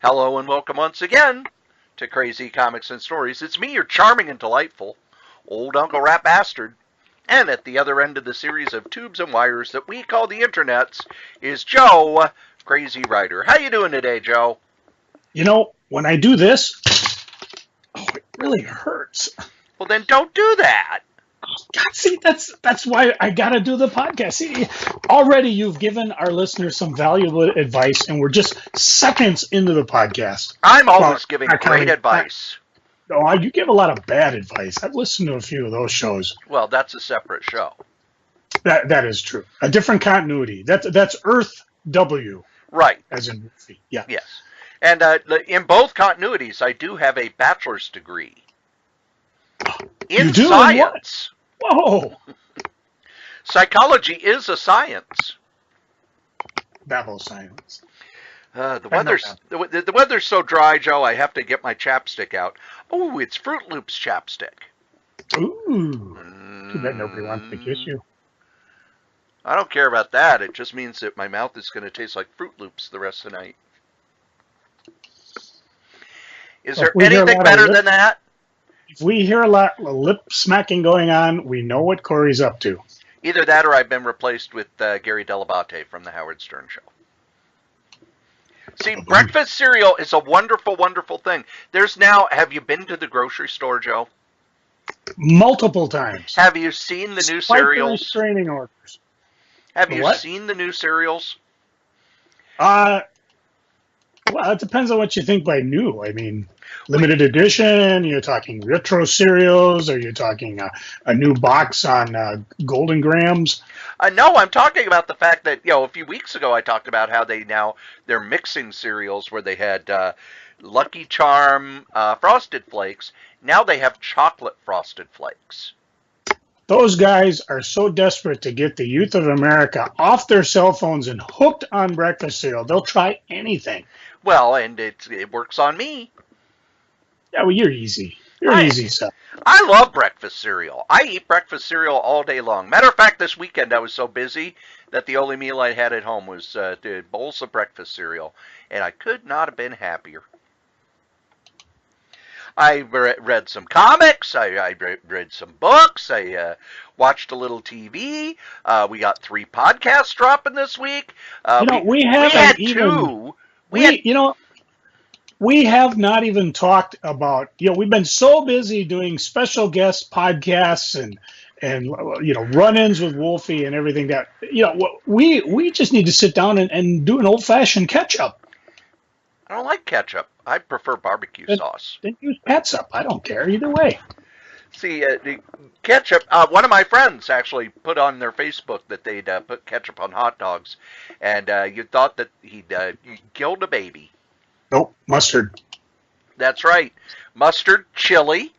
Hello and welcome once again to Crazy Comics and Stories. It's me, your charming and delightful old Uncle Rat Bastard. And at the other end of the series of tubes and wires that we call the internets is Joe, Crazy Writer. How you doing today, Joe? You know, when I do this, it really hurts. Well, then don't do that. God, see, that's why I gotta do the podcast. See, already you've given our listeners some valuable advice, and we're just seconds into the podcast. I'm always giving great advice. No, you give a lot of bad advice. I've listened to a few of those shows. Well, that's a separate show. That is true. A different continuity. That's Earth W. Right. As in movie. Yeah. Yes. And in both continuities, I do have a bachelor's degree. In science. Whoa. Psychology is a science. Babble science. The weather's so dry, Joe, I have to get my chapstick out. Oh, it's Fruit Loops chapstick. Ooh. Too bad nobody wants to kiss you. I don't care about that. It just means that my mouth is going to taste like Fruit Loops the rest of the night. Is there anything better than that? If we hear a lot of lip smacking going on, we know what Cory's up to. Either that or I've been replaced with Gary Delabate from the Howard Stern Show. See, breakfast cereal is a wonderful, wonderful thing. There's now, have you been to the grocery store, Joe? Multiple times. Have you seen the new cereals? Restraining orders. Have you seen the new cereals? Well, it depends on what you think by new. I mean, limited edition, you're talking retro cereals, or you're talking a new box on Golden Grams? No, I'm talking about the fact that, a few weeks ago I talked about how they're mixing cereals where they had Lucky Charm Frosted Flakes. Now they have chocolate Frosted Flakes. Those guys are so desperate to get the youth of America off their cell phones and hooked on breakfast cereal. They'll try anything. Well, and it works on me. Yeah, well, you're easy. You're easy stuff. I love breakfast cereal. I eat breakfast cereal all day long. Matter of fact, this weekend I was so busy that the only meal I had at home was bowls of breakfast cereal, and I could not have been happier. I read some comics. I read some books. I watched a little TV. We got 3 podcasts dropping this week. We have not even talked about, we've been so busy doing special guest podcasts and run-ins with Wolfie and everything that, we just need to sit down and do an old-fashioned catch-up. I don't like ketchup. I prefer barbecue sauce. Then use catsup. I don't care either way. See, the ketchup, one of my friends actually put on their Facebook that they'd put ketchup on hot dogs, and you thought that he'd killed a baby. Nope, mustard. That's right. Mustard, chili.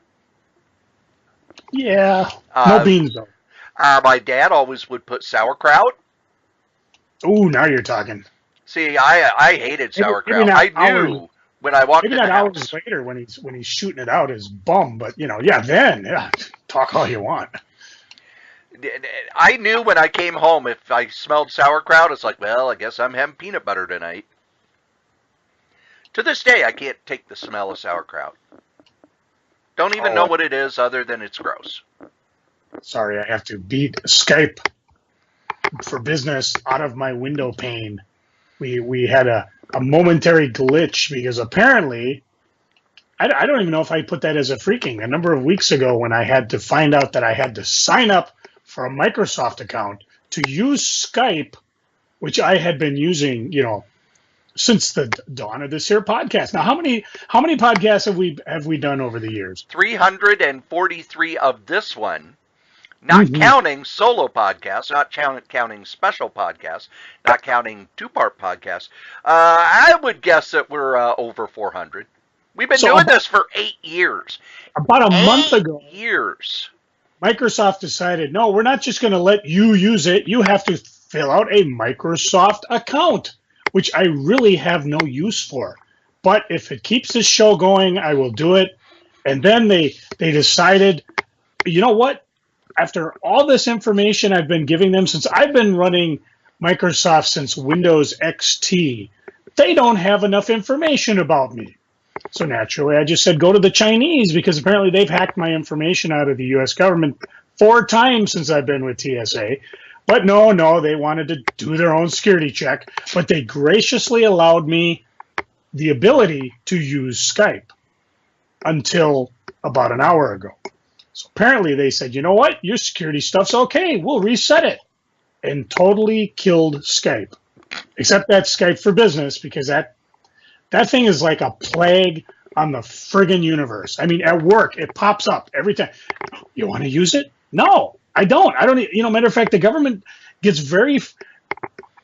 Yeah, no beans though. My dad always would put sauerkraut. Ooh, now you're talking. See, I hated sauerkraut. I knew when I walked in the house. Hours later when he's shooting it out his bum, but then talk all you want. I knew when I came home if I smelled sauerkraut, it's like, well, I guess I'm having peanut butter tonight. To this day, I can't take the smell of sauerkraut. Don't even know what it is other than it's gross. Sorry, I have to beat Skype for business out of my window pane. We had a momentary glitch because apparently, I don't even know if I put that as a freaking. A number of weeks ago when I had to find out that I had to sign up for a Microsoft account to use Skype, which I had been using, since the dawn of this here podcast. Now, how many podcasts have we done over the years? 343 of this one. Not counting solo podcasts, not counting special podcasts, not counting 2-part podcasts. I would guess that we're over 400. We've been doing this for 8 years. About a month ago. 8 years. Microsoft decided, no, we're not just going to let you use it. You have to fill out a Microsoft account, which I really have no use for. But if it keeps this show going, I will do it. And then they decided, you know what? After all this information I've been giving them, since I've been running Microsoft since Windows XT, they don't have enough information about me. So naturally, I just said, go to the Chinese, because apparently they've hacked my information out of the U.S. government 4 times since I've been with TSA. But no, they wanted to do their own security check, but they graciously allowed me the ability to use Skype until about an hour ago. So apparently they said, you know what, your security stuff's okay, we'll reset it, and totally killed Skype. Except that's Skype for Business, because that thing is like a plague on the friggin' universe. I mean, at work, it pops up every time. You want to use it? No, I don't. Matter of fact, the government gets very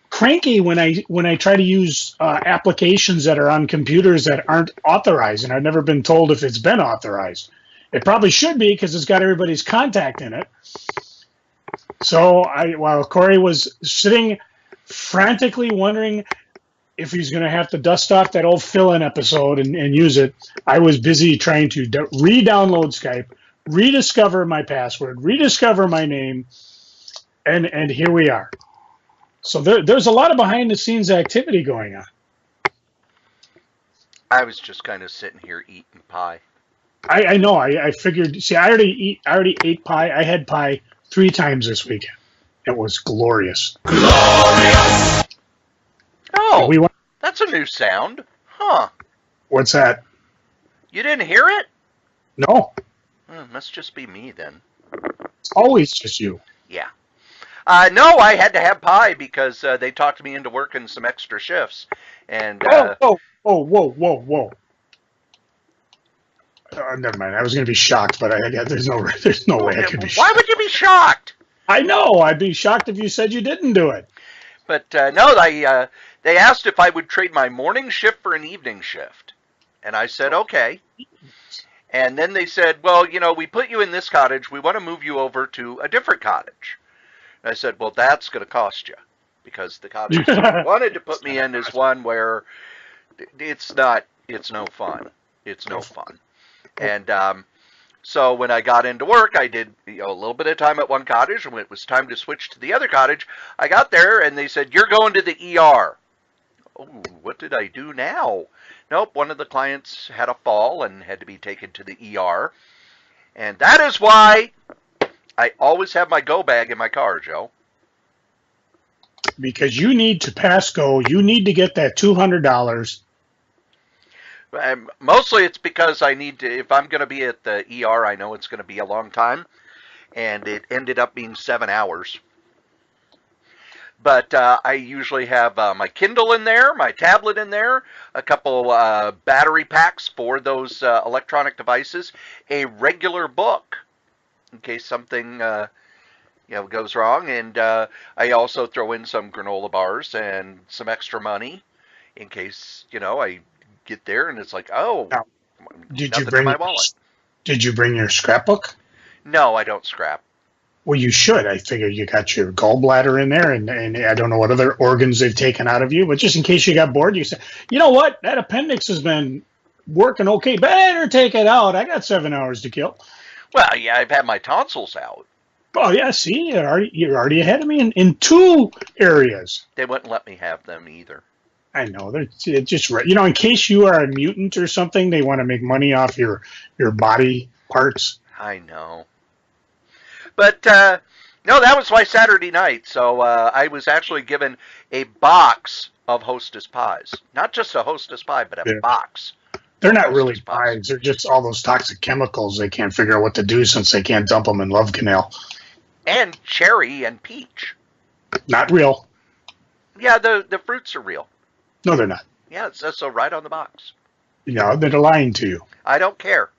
cranky when I try to use applications that are on computers that aren't authorized, and I've never been told if it's been authorized. It probably should be, because it's got everybody's contact in it. So while Cory was sitting frantically wondering if he's going to have to dust off that old fill-in episode and use it, I was busy trying to re-download Skype, rediscover my password, rediscover my name, and here we are. So there's a lot of behind-the-scenes activity going on. I was just kind of sitting here eating pie. I know. I figured. See, I already ate pie. I had pie 3 times this weekend. It was glorious. Glorious. Oh, that's a new sound, huh? What's that? You didn't hear it? No. Must just be me then. It's always just you. Yeah. No, I had to have pie because they talked me into working some extra shifts. And whoa. Never mind. I was going to be shocked, but there's no way I could be shocked. Why would you be shocked? I know. I'd be shocked if you said you didn't do it. But no, they asked if I would trade my morning shift for an evening shift. And I said, okay. And then they said, well, we put you in this cottage. We want to move you over to a different cottage. And I said, well, that's going to cost you. Because the cottage they wanted to put me in is one where it's no fun. It's no fun. And so when I got into work, I did a little bit of time at one cottage, and when it was time to switch to the other cottage, I got there and they said, you're going to the ER. Oh, what did I do now? Nope, one of the clients had a fall and had to be taken to the ER. And that is why I always have my go bag in my car, Joe. Because you need to pass go. You need to get that $200. Mostly it's because I need to, if I'm going to be at the ER, I know it's going to be a long time. And it ended up being 7 hours. But I usually have my Kindle in there, my tablet in there, a couple battery packs for those electronic devices, a regular book in case something goes wrong. And I also throw in some granola bars and some extra money in case, I get there and it's like, oh, now, did you bring your scrapbook? No, I don't scrap. Well, you should. I figure you got your gallbladder in there, and I don't know what other organs they've taken out of you, but just in case you got bored, you say, you know what, that appendix has been working okay, better take it out. I got 7 hours to kill. Well, yeah, I've had my tonsils out. Oh, yeah, see, you're already ahead of me in 2 areas. They wouldn't let me have them either. I know. They're just, in case you are a mutant or something, they want to make money off your body parts. I know. But, no, that was my Saturday night. So I was actually given a box of Hostess pies. Not just a Hostess pie, but a box. They're not really pies. They're just all those toxic chemicals they can't figure out what to do since they can't dump them in Love Canal. And cherry and peach. Not real. Yeah, the fruits are real. No, they're not. Yeah, it says so right on the box. No, they're lying to you. I don't care.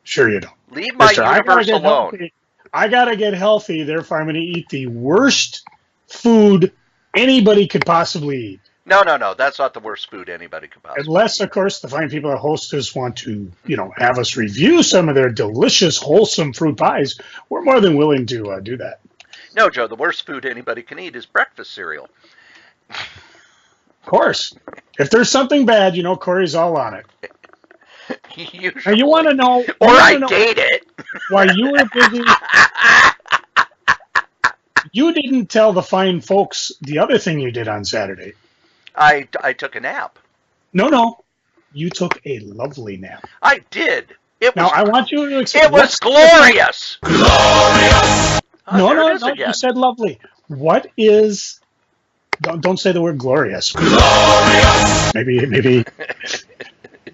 Sure you don't. Leave my universe alone. Healthy. I got to get healthy, therefore I'm going to eat the worst food anybody could possibly eat. No. That's not the worst food anybody could possibly eat. Unless, of course, the fine people at Hostess want to, have us review some of their delicious, wholesome fruit pies. We're more than willing to do that. No, Joe, the worst food anybody can eat is breakfast cereal. Of course. If there's something bad, Cory's all on it. Usually. Now you want to know... Or I date it. While you were busy... You didn't tell the fine folks the other thing you did on Saturday. I took a nap. No. You took a lovely nap. I did. It Now, was. I want you to explain. It was glorious. Glorious. Oh, No. Again. You said lovely. What is? Don't say the word glorious. Glorious. Maybe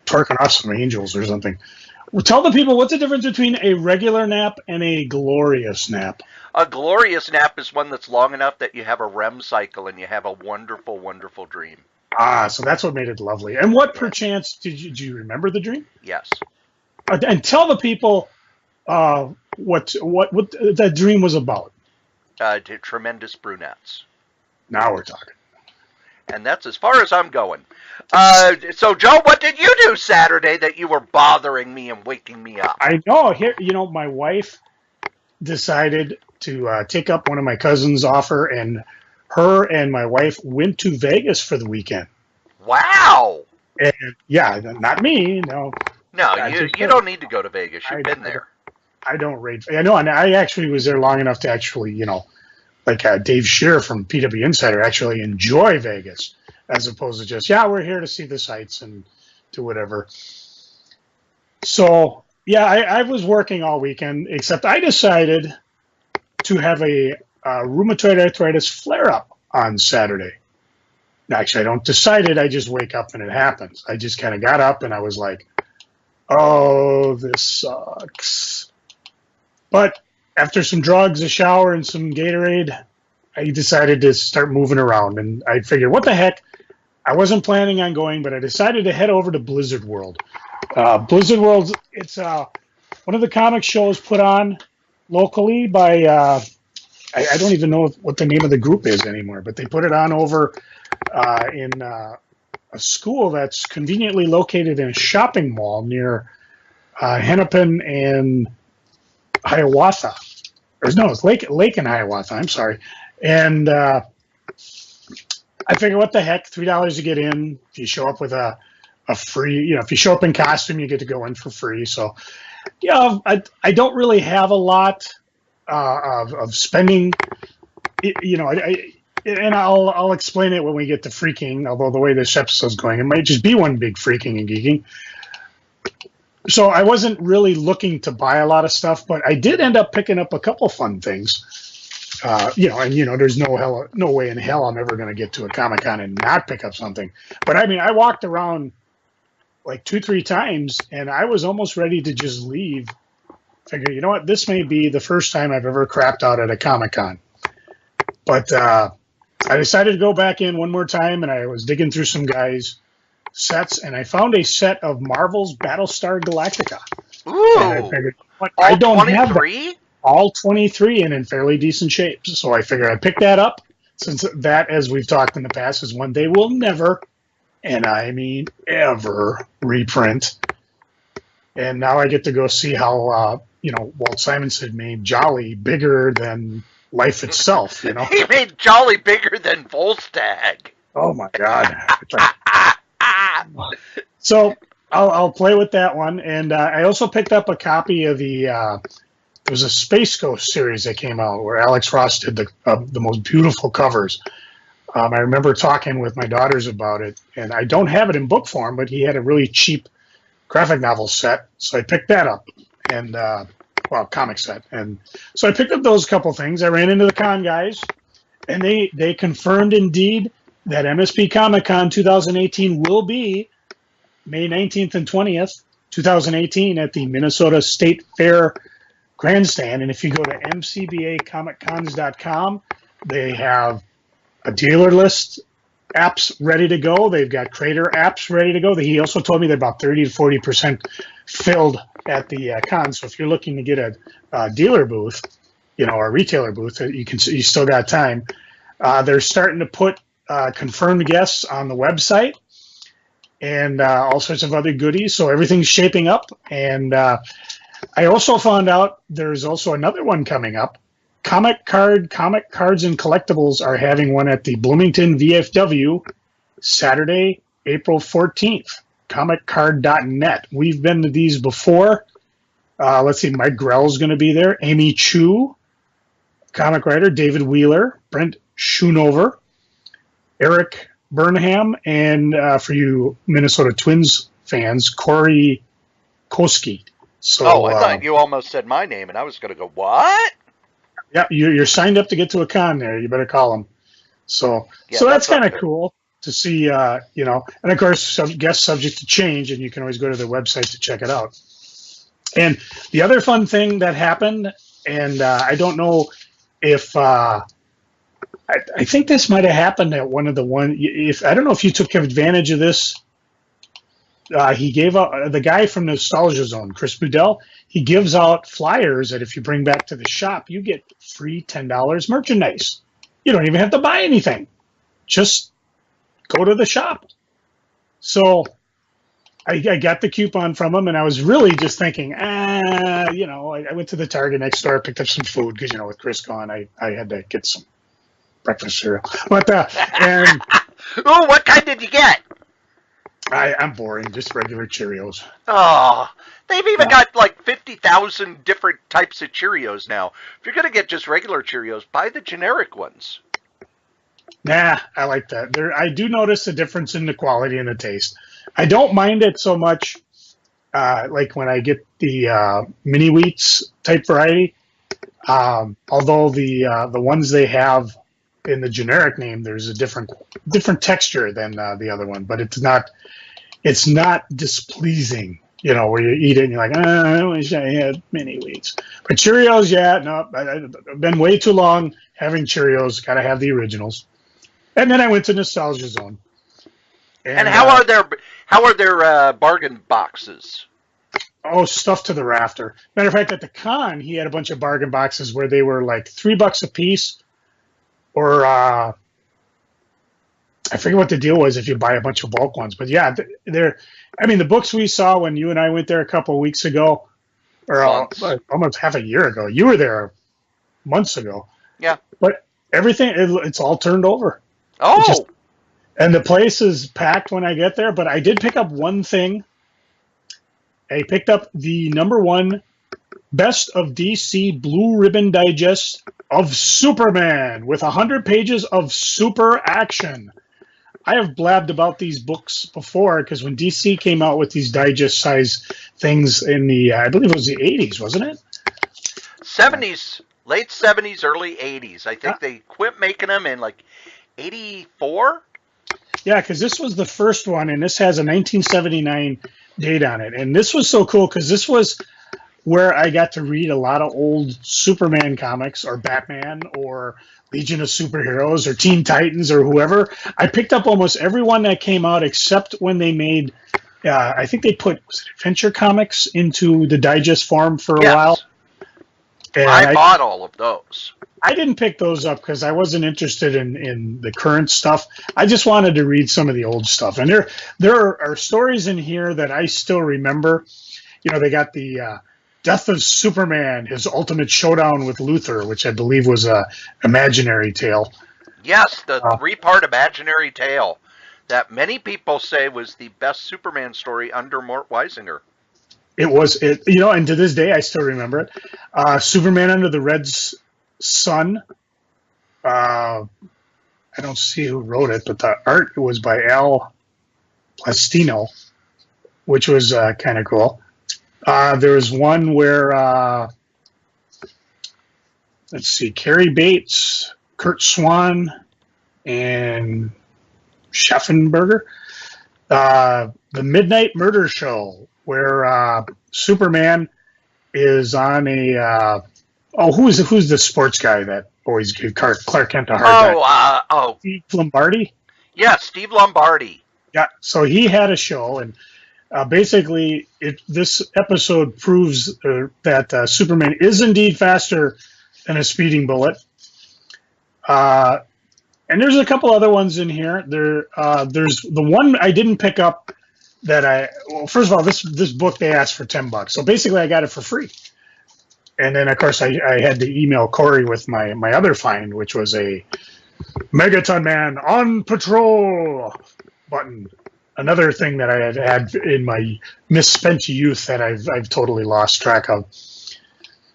twerking off some angels or something. Well, tell the people what's the difference between a regular nap and a glorious nap. A glorious nap is one that's long enough that you have a REM cycle and you have a wonderful, wonderful dream. Ah, so that's what made it lovely. And what perchance do you remember the dream? Yes. And tell the people what that dream was about. Tremendous brunettes. Now we're talking. And that's as far as I'm going. So, Joe, what did you do Saturday that you were bothering me and waking me up? I know. Here, my wife decided to take up one of my cousin's offer, and her and my wife went to Vegas for the weekend. Wow. And yeah, not me. No. No, you don't need to go to Vegas. You've been there. I don't rate. I know, and I actually was there long enough to actually, like Dave Shear from PW Insider, actually enjoy Vegas, as opposed to just, we're here to see the sights and do whatever. So, I was working all weekend, except I decided to have a rheumatoid arthritis flare-up on Saturday. Actually, I don't decide it. I just wake up and it happens. I just kind of got up and I was like, oh, this sucks. But after some drugs, a shower, and some Gatorade, I decided to start moving around. And I figured, what the heck? I wasn't planning on going, but I decided to head over to BlizzardWorld. BlizzardWorld, it's one of the comic shows put on locally by, I don't even know what the name of the group is anymore, but they put it on over in a school that's conveniently located in a shopping mall near Hennepin and Hiawatha. No, it's Lake and Hiawatha. I'm sorry. And I figured, what the heck, $3 to get in. If you show up with a free, if you show up in costume, you get to go in for free. So, I don't really have a lot of spending. And I'll explain it when we get to freaking. Although the way this episode's going, it might just be one big freaking and geeking. So I wasn't really looking to buy a lot of stuff, but I did end up picking up a couple fun things. There's no way in hell I'm ever going to get to a Comic-Con and not pick up something. But I mean, I walked around like 2-3 times, and I was almost ready to just leave. Figure, you know what? This may be the first time I've ever crapped out at a Comic-Con. But I decided to go back in one more time, and I was digging through some guys' sets, and I found a set of Marvel's Battlestar Galactica. Ooh! And I figured, I don't have that. All 23 and in fairly decent shape. So I figured I'd pick that up, since that, as we've talked in the past, is one they will never, and I mean ever, reprint. And now I get to go see how, Walt Simonson made Jolly bigger than life itself, He made Jolly bigger than Volstagg. Oh, my God. So I'll play with that one. And I also picked up a copy of there was a Space Ghost series that came out where Alex Ross did the most beautiful covers. I remember talking with my daughters about it, and I don't have it in book form, but he had a really cheap graphic novel set, so I picked that up, and comic set. And so I picked up those couple things. I ran into the con guys, and they confirmed indeed that MSP Comic-Con 2018 will be May 19th and 20th, 2018 at the Minnesota State Fair Grandstand. And if you go to mcbacomiccons.com, they have a dealer list apps ready to go. They've got creator apps ready to go. He also told me they're about 30 to 40% filled at the con. So if you're looking to get a dealer booth, or a retailer booth, you still got time. They're starting to put confirmed guests on the website and all sorts of other goodies. So everything's shaping up. And I also found out there's also another one coming up. Comic Cards and Collectibles are having one at the Bloomington VFW Saturday, April 14th. ComicCard.net. We've been to these before. Let's see, Mike Grell's going to be there. Amy Chu, comic writer. David Wheeler, Brent Schoonover, Eric Burnham, and for you Minnesota Twins fans, Cory Koski. So, I thought you almost said my name, and I was going to go, what? Yeah, you're signed up to get to a con there. You better call them. So that's kind of cool to see, and of course, guests subject to change, and you can always go to their website to check it out. And the other fun thing that happened, and I don't know if I think this might have happened at one of the I don't know if you took advantage of this. He gave out the guy from Nostalgia Zone, Chris Budell. He gives out flyers that if you bring back to the shop, you get free $10 merchandise. You don't even have to buy anything. Just go to the shop. So I got the coupon from him, and I was really just thinking, I went to the Target next door, picked up some food because, with Chris gone, I had to get some breakfast cereal. But oh, what kind did you get? I'm boring, just regular Cheerios. Oh, they've even got like 50,000 different types of Cheerios now. If you're going to get just regular Cheerios, buy the generic ones. Nah, I like that. I do notice a difference in the quality and the taste. I don't mind it so much, like when I get the mini wheats type variety. Although the ones they have in the generic name, there's a different texture than the other one, but it's not displeasing. Where you eat it and you're like, I wish I had mini wheats. But Cheerios, I've been way too long having Cheerios. Got to have the originals. And then I went to Nostalgia Zone. And how are their bargain boxes? Oh, stuff to the rafter. Matter of fact, at the con, he had a bunch of bargain boxes where they were like $3 a piece, or I forget what the deal was if you buy a bunch of bulk ones. But yeah, the books we saw when you and I went there a couple of weeks ago, or almost half a year ago. You were there months ago. Yeah. But everything, it's all turned over. Oh. And the place is packed when I get there, but I did pick up one thing. I picked up the #1 Best of DC Blue Ribbon Digest of Superman with 100 pages of super action. I have blabbed about these books before because when DC came out with these digest size things in the, I believe it was the 80s, wasn't it? 70s, late 70s, early 80s. I think they quit making them in like 84. Yeah, because this was the first one, and this has a 1979 date on it. And this was so cool because this was where I got to read a lot of old Superman comics, or Batman, or Legion of Superheroes, or Teen Titans, or whoever. I picked up almost every one that came out except when they made, I think they put Adventure Comics into the digest form for a while. And I bought all of those. I didn't pick those up because I wasn't interested in the current stuff. I just wanted to read some of the old stuff. And there are stories in here that I still remember. They got the Death of Superman, his ultimate showdown with Luthor, which I believe was a imaginary tale. Yes, the 3-part imaginary tale that many people say was the best Superman story under Mort Weisinger. It was, and to this day I still remember it. Superman Under the Red Sun. I don't see who wrote it, but the art was by Al Plastino, which was kind of cool. There was one where, let's see, Carrie Bates, Kurt Swan, and Schaffenberger. The Midnight Murder Show, where Superman is on a... who's the sports guy that always gave Clark Kent a hard time? Steve Lombardi? Yeah, Steve Lombardi. Yeah, so he had a show, and basically this episode proves that Superman is indeed faster than a speeding bullet. And there's a couple other ones in here. There's the one I didn't pick up that first of all, this book they asked for $10. So basically I got it for free. And then, of course, I had to email Cory with my other find, which was a Megaton Man on Patrol button. Another thing that I had in my misspent youth that I've totally lost track of.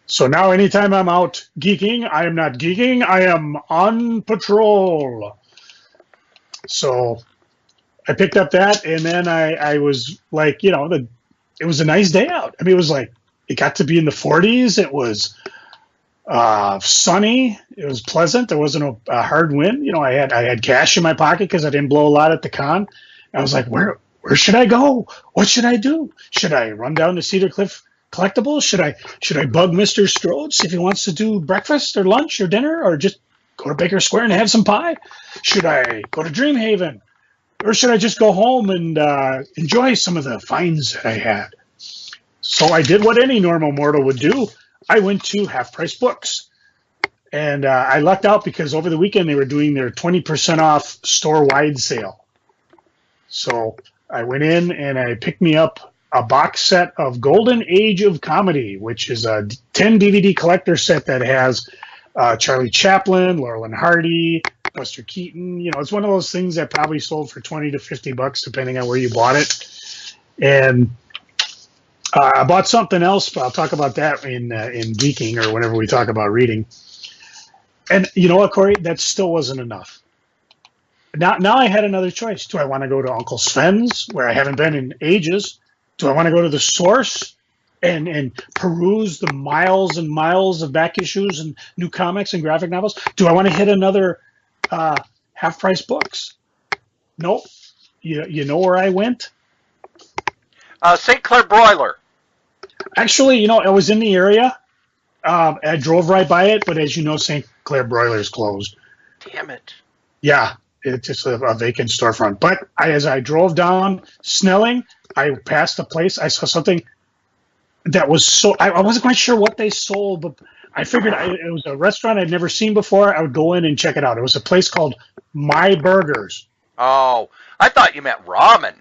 So now anytime I'm out geeking, I am not geeking, I am on patrol. So I picked up that, and then I was like, you know, it was a nice day out. I mean, it was like, it got to be in the 40s. It was sunny. It was pleasant. There wasn't a hard wind. You know, I had cash in my pocket because I didn't blow a lot at the con. I was like, where should I go? What should I do? Should I run down to Cedar Cliff Collectibles? Should I bug Mr. Strode, see if he wants to do breakfast or lunch or dinner, or just go to Baker Square and have some pie? Should I go to Dreamhaven? Or should I just go home and enjoy some of the finds that I had? So I did what any normal mortal would do. I went to Half Price Books. And I lucked out because over the weekend they were doing their 20% off store-wide sale. So I went in and I picked me up a box set of Golden Age of Comedy, which is a 10 DVD collector set that has Charlie Chaplin, Laurel and Hardy, Buster Keaton. You know, it's one of those things that probably sold for $20 to $50 depending on where you bought it. And I bought something else, but I'll talk about that in geeking or whenever we talk about reading. And you know what, Corey? That still wasn't enough. Now I had another choice. Do I want to go to Uncle Sven's, where I haven't been in ages? Do I want to go to the Source and peruse the miles and miles of back issues and new comics and graphic novels? Do I want to hit another Half Price Books? Nope. You know where I went? St. Clair Broiler. Actually, you know, I was in the area. I drove right by it, but as you know, St. Clair Broiler is closed. Damn it. Yeah, it's just a vacant storefront. But as I drove down Snelling, I passed a place. I saw something that was so... I wasn't quite sure what they sold, but I figured it was a restaurant I'd never seen before. I would go in and check it out. It was a place called My Burgers. Oh, I thought you meant ramen.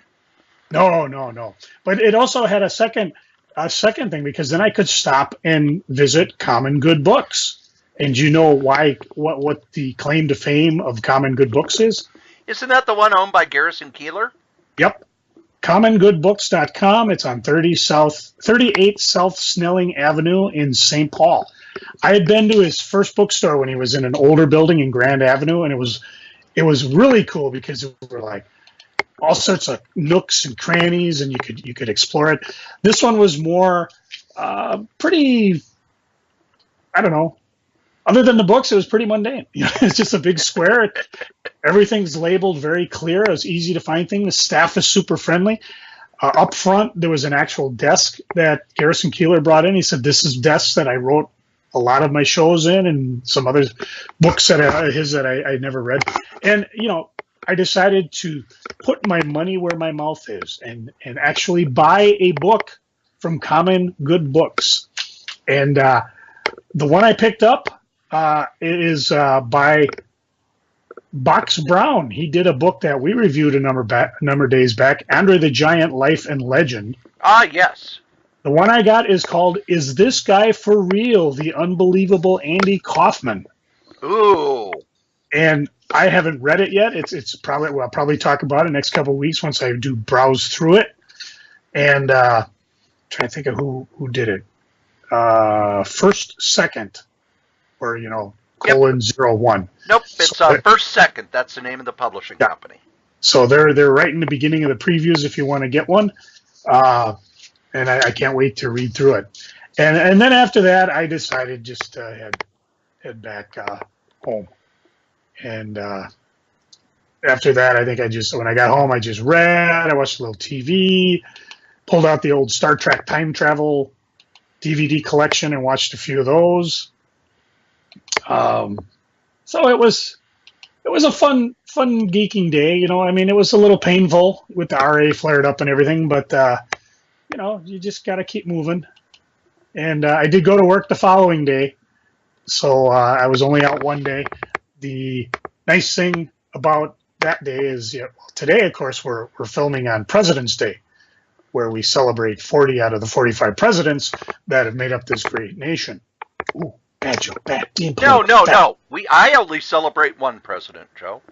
No. But it also had a second thing, because then I could stop and visit Common Good Books. And you know what the claim to fame of Common Good Books is? Isn't that the one owned by Garrison Keillor? Yep. CommonGoodBooks.com. It's on 38 South Snelling Avenue in St. Paul. I had been to his first bookstore when he was in an older building in Grand Avenue, and it was really cool because it were like all sorts of nooks and crannies, and you could explore it. This one was more pretty, I don't know. Other than the books, it was pretty mundane. You know, it's just a big square. Everything's labeled very clear. It was easy to find things. The staff is super friendly. Up front, there was an actual desk that Garrison Keillor brought in. He said, "This is desks that I wrote a lot of my shows in, and some other books that I never read." And you know, I decided to put my money where my mouth is and actually buy a book from Common Good Books. And the one I picked up is by Box Brown. He did a book that we reviewed a number of days back, Andre the Giant, Life and Legend. Ah, yes. The one I got is called Is This Guy For Real? The Unbelievable Andy Kaufman. Ooh. And I haven't read it yet. It's probably, well, I'll probably talk about it next couple of weeks once I do browse through it. And trying to think of who did it. First Second, or colon 01. Nope, it's First Second. That's the name of the publishing company. So they're right in the beginning of the previews if you want to get one. And I can't wait to read through it. And then after that, I decided just to head back home. And after that, I think when I got home, I just read. I watched a little TV, pulled out the old Star Trek time travel DVD collection and watched a few of those. So it was a fun geeking day. I mean, it was a little painful with the RA flared up and everything, but you just got to keep moving. And I did go to work the following day, so I was only out one day. The nice thing about that day is, today, of course, we're filming on President's Day, where we celebrate 40 out of the 45 presidents that have made up this great nation. Ooh, bad joke, bad. No. I only celebrate one president, Joe.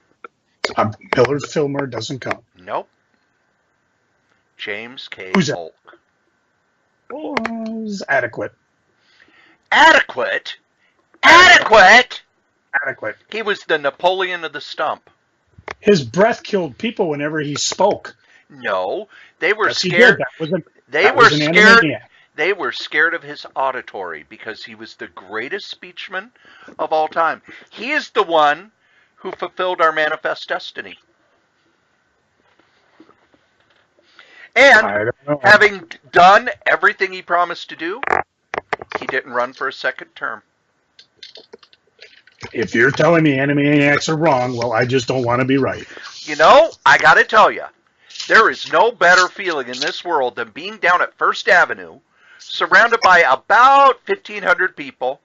Millard Fillmore doesn't count. Nope. James K. Who's that? Polk. Oh, it's adequate. Adequate? Adequate. He was the Napoleon of the stump. His breath killed people whenever he spoke. No, they were Yes, he scared. did. They that were was an scared. Animaniac. They were scared of his auditory because he was the greatest speechman of all time. He is the one who fulfilled our manifest destiny. I And don't know. having done everything he promised to do, he didn't run for a second term. If you're telling me Animaniacs are wrong, well, I just don't want to be right. You know, I got to tell you, there is no better feeling in this world than being down at First Avenue, surrounded by about 1,500 people,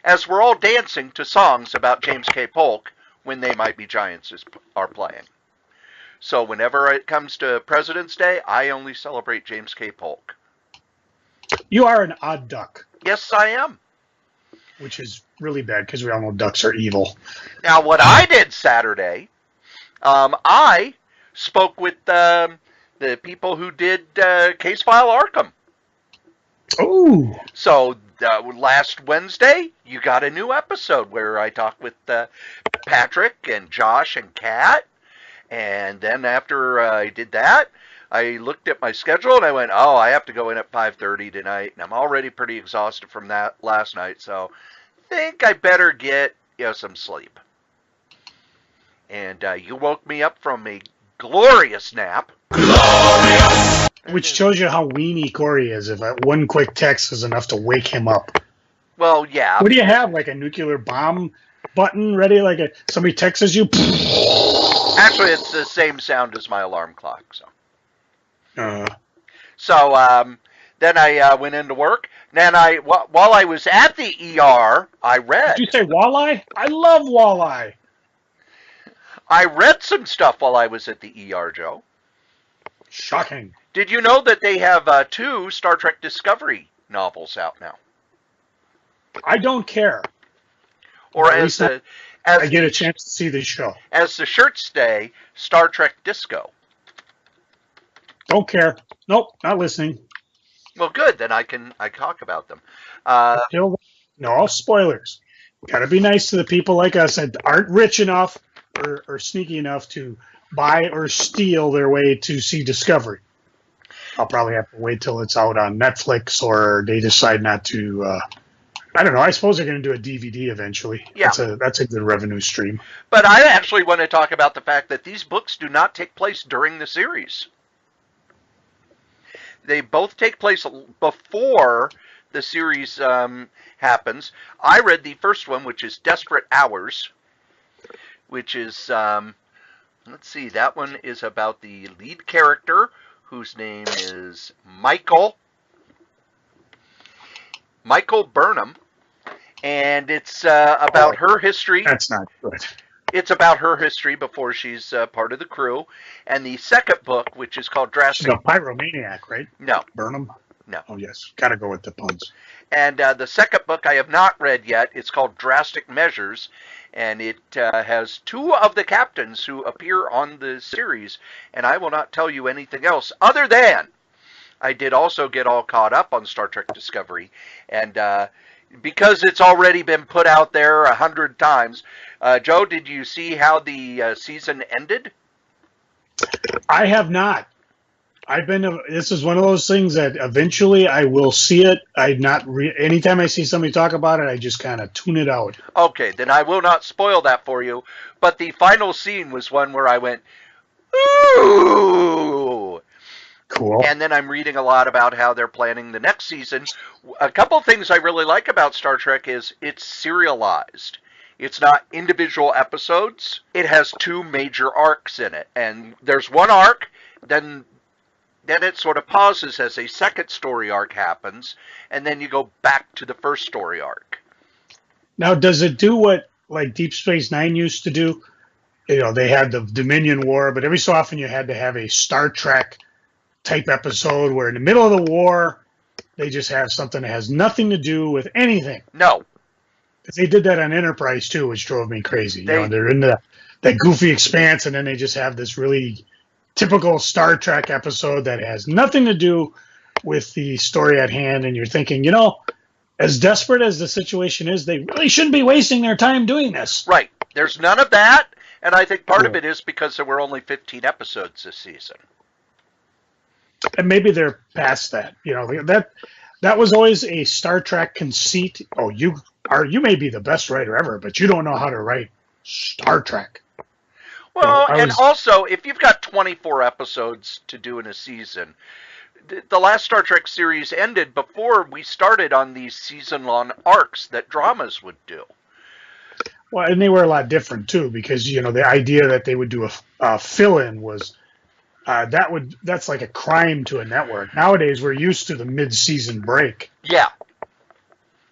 as we're all dancing to songs about James K. Polk, When They Might Be Giants are playing. So whenever it comes to President's Day, I only celebrate James K. Polk. You are an odd duck. Yes, I am. Which is really bad because we all know ducks are evil. Now, what I did Saturday, I spoke with the people who did Case File Arkham. Oh. So last Wednesday, you got a new episode where I talked with Patrick and Josh and Kat. And then after I did that, I looked at my schedule and I went, oh, I have to go in at 5:30 tonight. And I'm already pretty exhausted from that last night. So I think I better get some sleep. And you woke me up from a glorious nap. Glorious! Which shows you how weenie Cory is, if one quick text is enough to wake him up. Well, yeah. What do you have, like a nuclear bomb button ready? Like somebody texts you? Actually, it's the same sound as my alarm clock. So then I went into work. Then while I was at the ER, I read. Did you say walleye? I love walleye. I read some stuff while I was at the ER, Joe. Shocking. Did you know that they have 2 Star Trek Discovery novels out now? I don't care. Or as I get a chance to see the show. As the shirts say, Star Trek Disco. Don't care. Nope, not listening. Well, good. Then I talk about them. No spoilers. Got to be nice to the people like us that aren't rich enough or sneaky enough to buy or steal their way to see Discovery. I'll probably have to wait till it's out on Netflix or they decide not to. I don't know. I suppose they're going to do a DVD eventually. Yeah. That's a good revenue stream. But I actually want to talk about the fact that these books do not take place during the series. They both take place before the series happens. I read the first one, which is Desperate Hours, which is, let's see, that one is about the lead character, whose name is Michael Burnham, and it's about her history. That's not good. It's about her history before she's part of the crew. And the second book, which is called Drastic... She's a pyromaniac, right? No. Burnham? No. Oh, yes. Got to go with the puns. And the second book I have not read yet. It's called Drastic Measures. And it has 2 of the captains who appear on the series. And I will not tell you anything else other than I did also get all caught up on Star Trek Discovery. And because it's already been put out there 100 times... Joe, did you see how the season ended? I have not. This is one of those things that eventually I will see it. Anytime I see somebody talk about it, I just kind of tune it out. Okay, then I will not spoil that for you. But the final scene was one where I went, ooh. Cool. And then I'm reading a lot about how they're planning the next season. A couple things I really like about Star Trek is it's serialized. It's not individual episodes. It has 2 major arcs in it. And there's one arc, then it sort of pauses as a second story arc happens, and then you go back to the first story arc. Now, does it do what like Deep Space Nine used to do? You know, they had the Dominion War, but every so often you had to have a Star Trek type episode where in the middle of the war, they just have something that has nothing to do with anything. No. They did that on Enterprise, too, which drove me crazy. They're in that goofy expanse, and then they just have this really typical Star Trek episode that has nothing to do with the story at hand, and you're thinking, as desperate as the situation is, they really shouldn't be wasting their time doing this. Right. There's none of that, And I think part of it is because there were only 15 episodes this season. And maybe they're past that. You know, that was always a Star Trek conceit. Oh, you may be the best writer ever, but you don't know how to write Star Trek. Well, and also, if you've got 24 episodes to do in a season, the last Star Trek series ended before we started on these season-long arcs that dramas would do. Well, and they were a lot different, too, because, you know, the idea that they would do a fill-in was, that's like a crime to a network. Nowadays, we're used to the mid-season break. Yeah.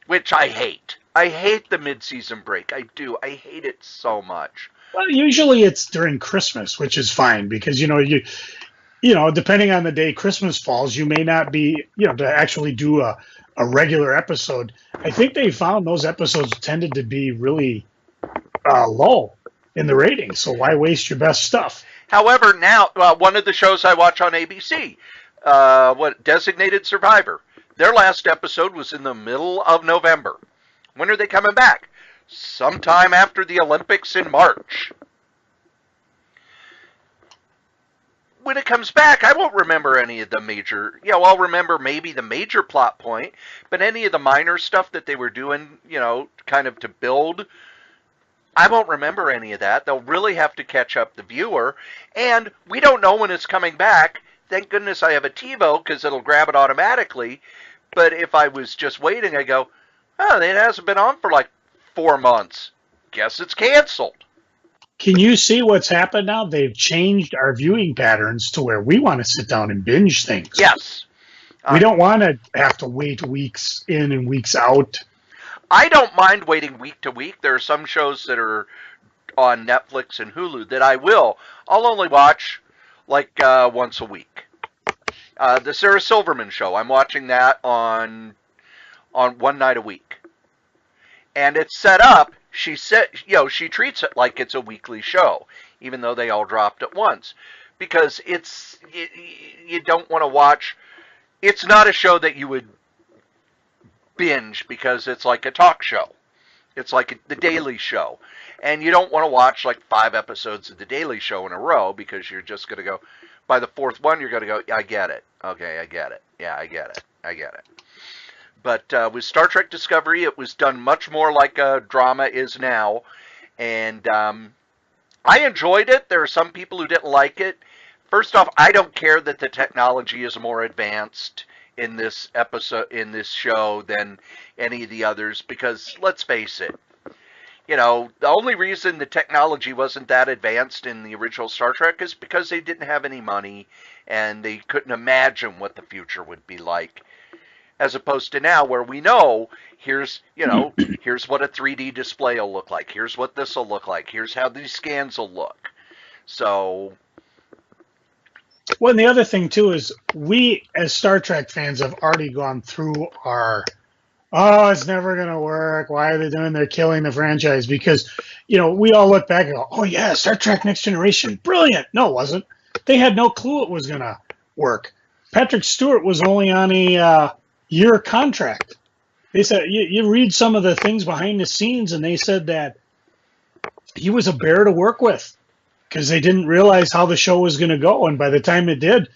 Which I hate. I hate the mid-season break. I do. I hate it so much. Well, usually it's during Christmas, which is fine because, you know, depending on the day Christmas falls, you may not be, you know, to actually do a regular episode. I think they found those episodes tended to be really low in the ratings. So why waste your best stuff? However, now, one of the shows I watch on ABC, Designated Survivor, their last episode was in the middle of November. When are they coming back? Sometime after the Olympics in March. When it comes back, I won't remember any of the major, I'll remember maybe the major plot point, but any of the minor stuff that they were doing, kind of to build, I won't remember any of that. They'll really have to catch up the viewer, and we don't know when it's coming back. Thank goodness I have a TiVo, because it'll grab it automatically, but if I was just waiting, I go, oh, it hasn't been on for like 4 months. Guess it's canceled. Can you see what's happened now? They've changed our viewing patterns to where we want to sit down and binge things. Yes. We don't want to have to wait weeks in and weeks out. I don't mind waiting week to week. There are some shows that are on Netflix and Hulu that I'll only watch like once a week. The Sarah Silverman show, I'm watching that on one night a week. And it's set up, she said, she treats it like it's a weekly show, even though they all dropped at once. Because you don't want to watch, it's not a show that you would binge because it's like a talk show. It's like The Daily Show. And you don't want to watch like 5 episodes of The Daily Show in a row because you're just going to go, by the 4th one, you're going to go, I get it. Okay, I get it. Yeah, I get it. I get it. But with Star Trek Discovery, it was done much more like a drama is now. And I enjoyed it. There are some people who didn't like it. First off, I don't care that the technology is more advanced in this show than any of the others. Because, let's face it, the only reason the technology wasn't that advanced in the original Star Trek is because they didn't have any money. And they couldn't imagine what the future would be like. As opposed to now where we know, here's what a 3D display will look like. Here's what this will look like. Here's how these scans will look. So. Well, and the other thing, too, is we, as Star Trek fans, have already gone through our, it's never going to work. Why are they doing? They're killing the franchise. Because, we all look back and go, oh, yeah, Star Trek Next Generation. Brilliant. No, it wasn't. They had no clue it was going to work. Patrick Stewart was only on a year contract. They said, you read some of the things behind the scenes, and they said that he was a bear to work with because they didn't realize how the show was going to go. And by the time it did,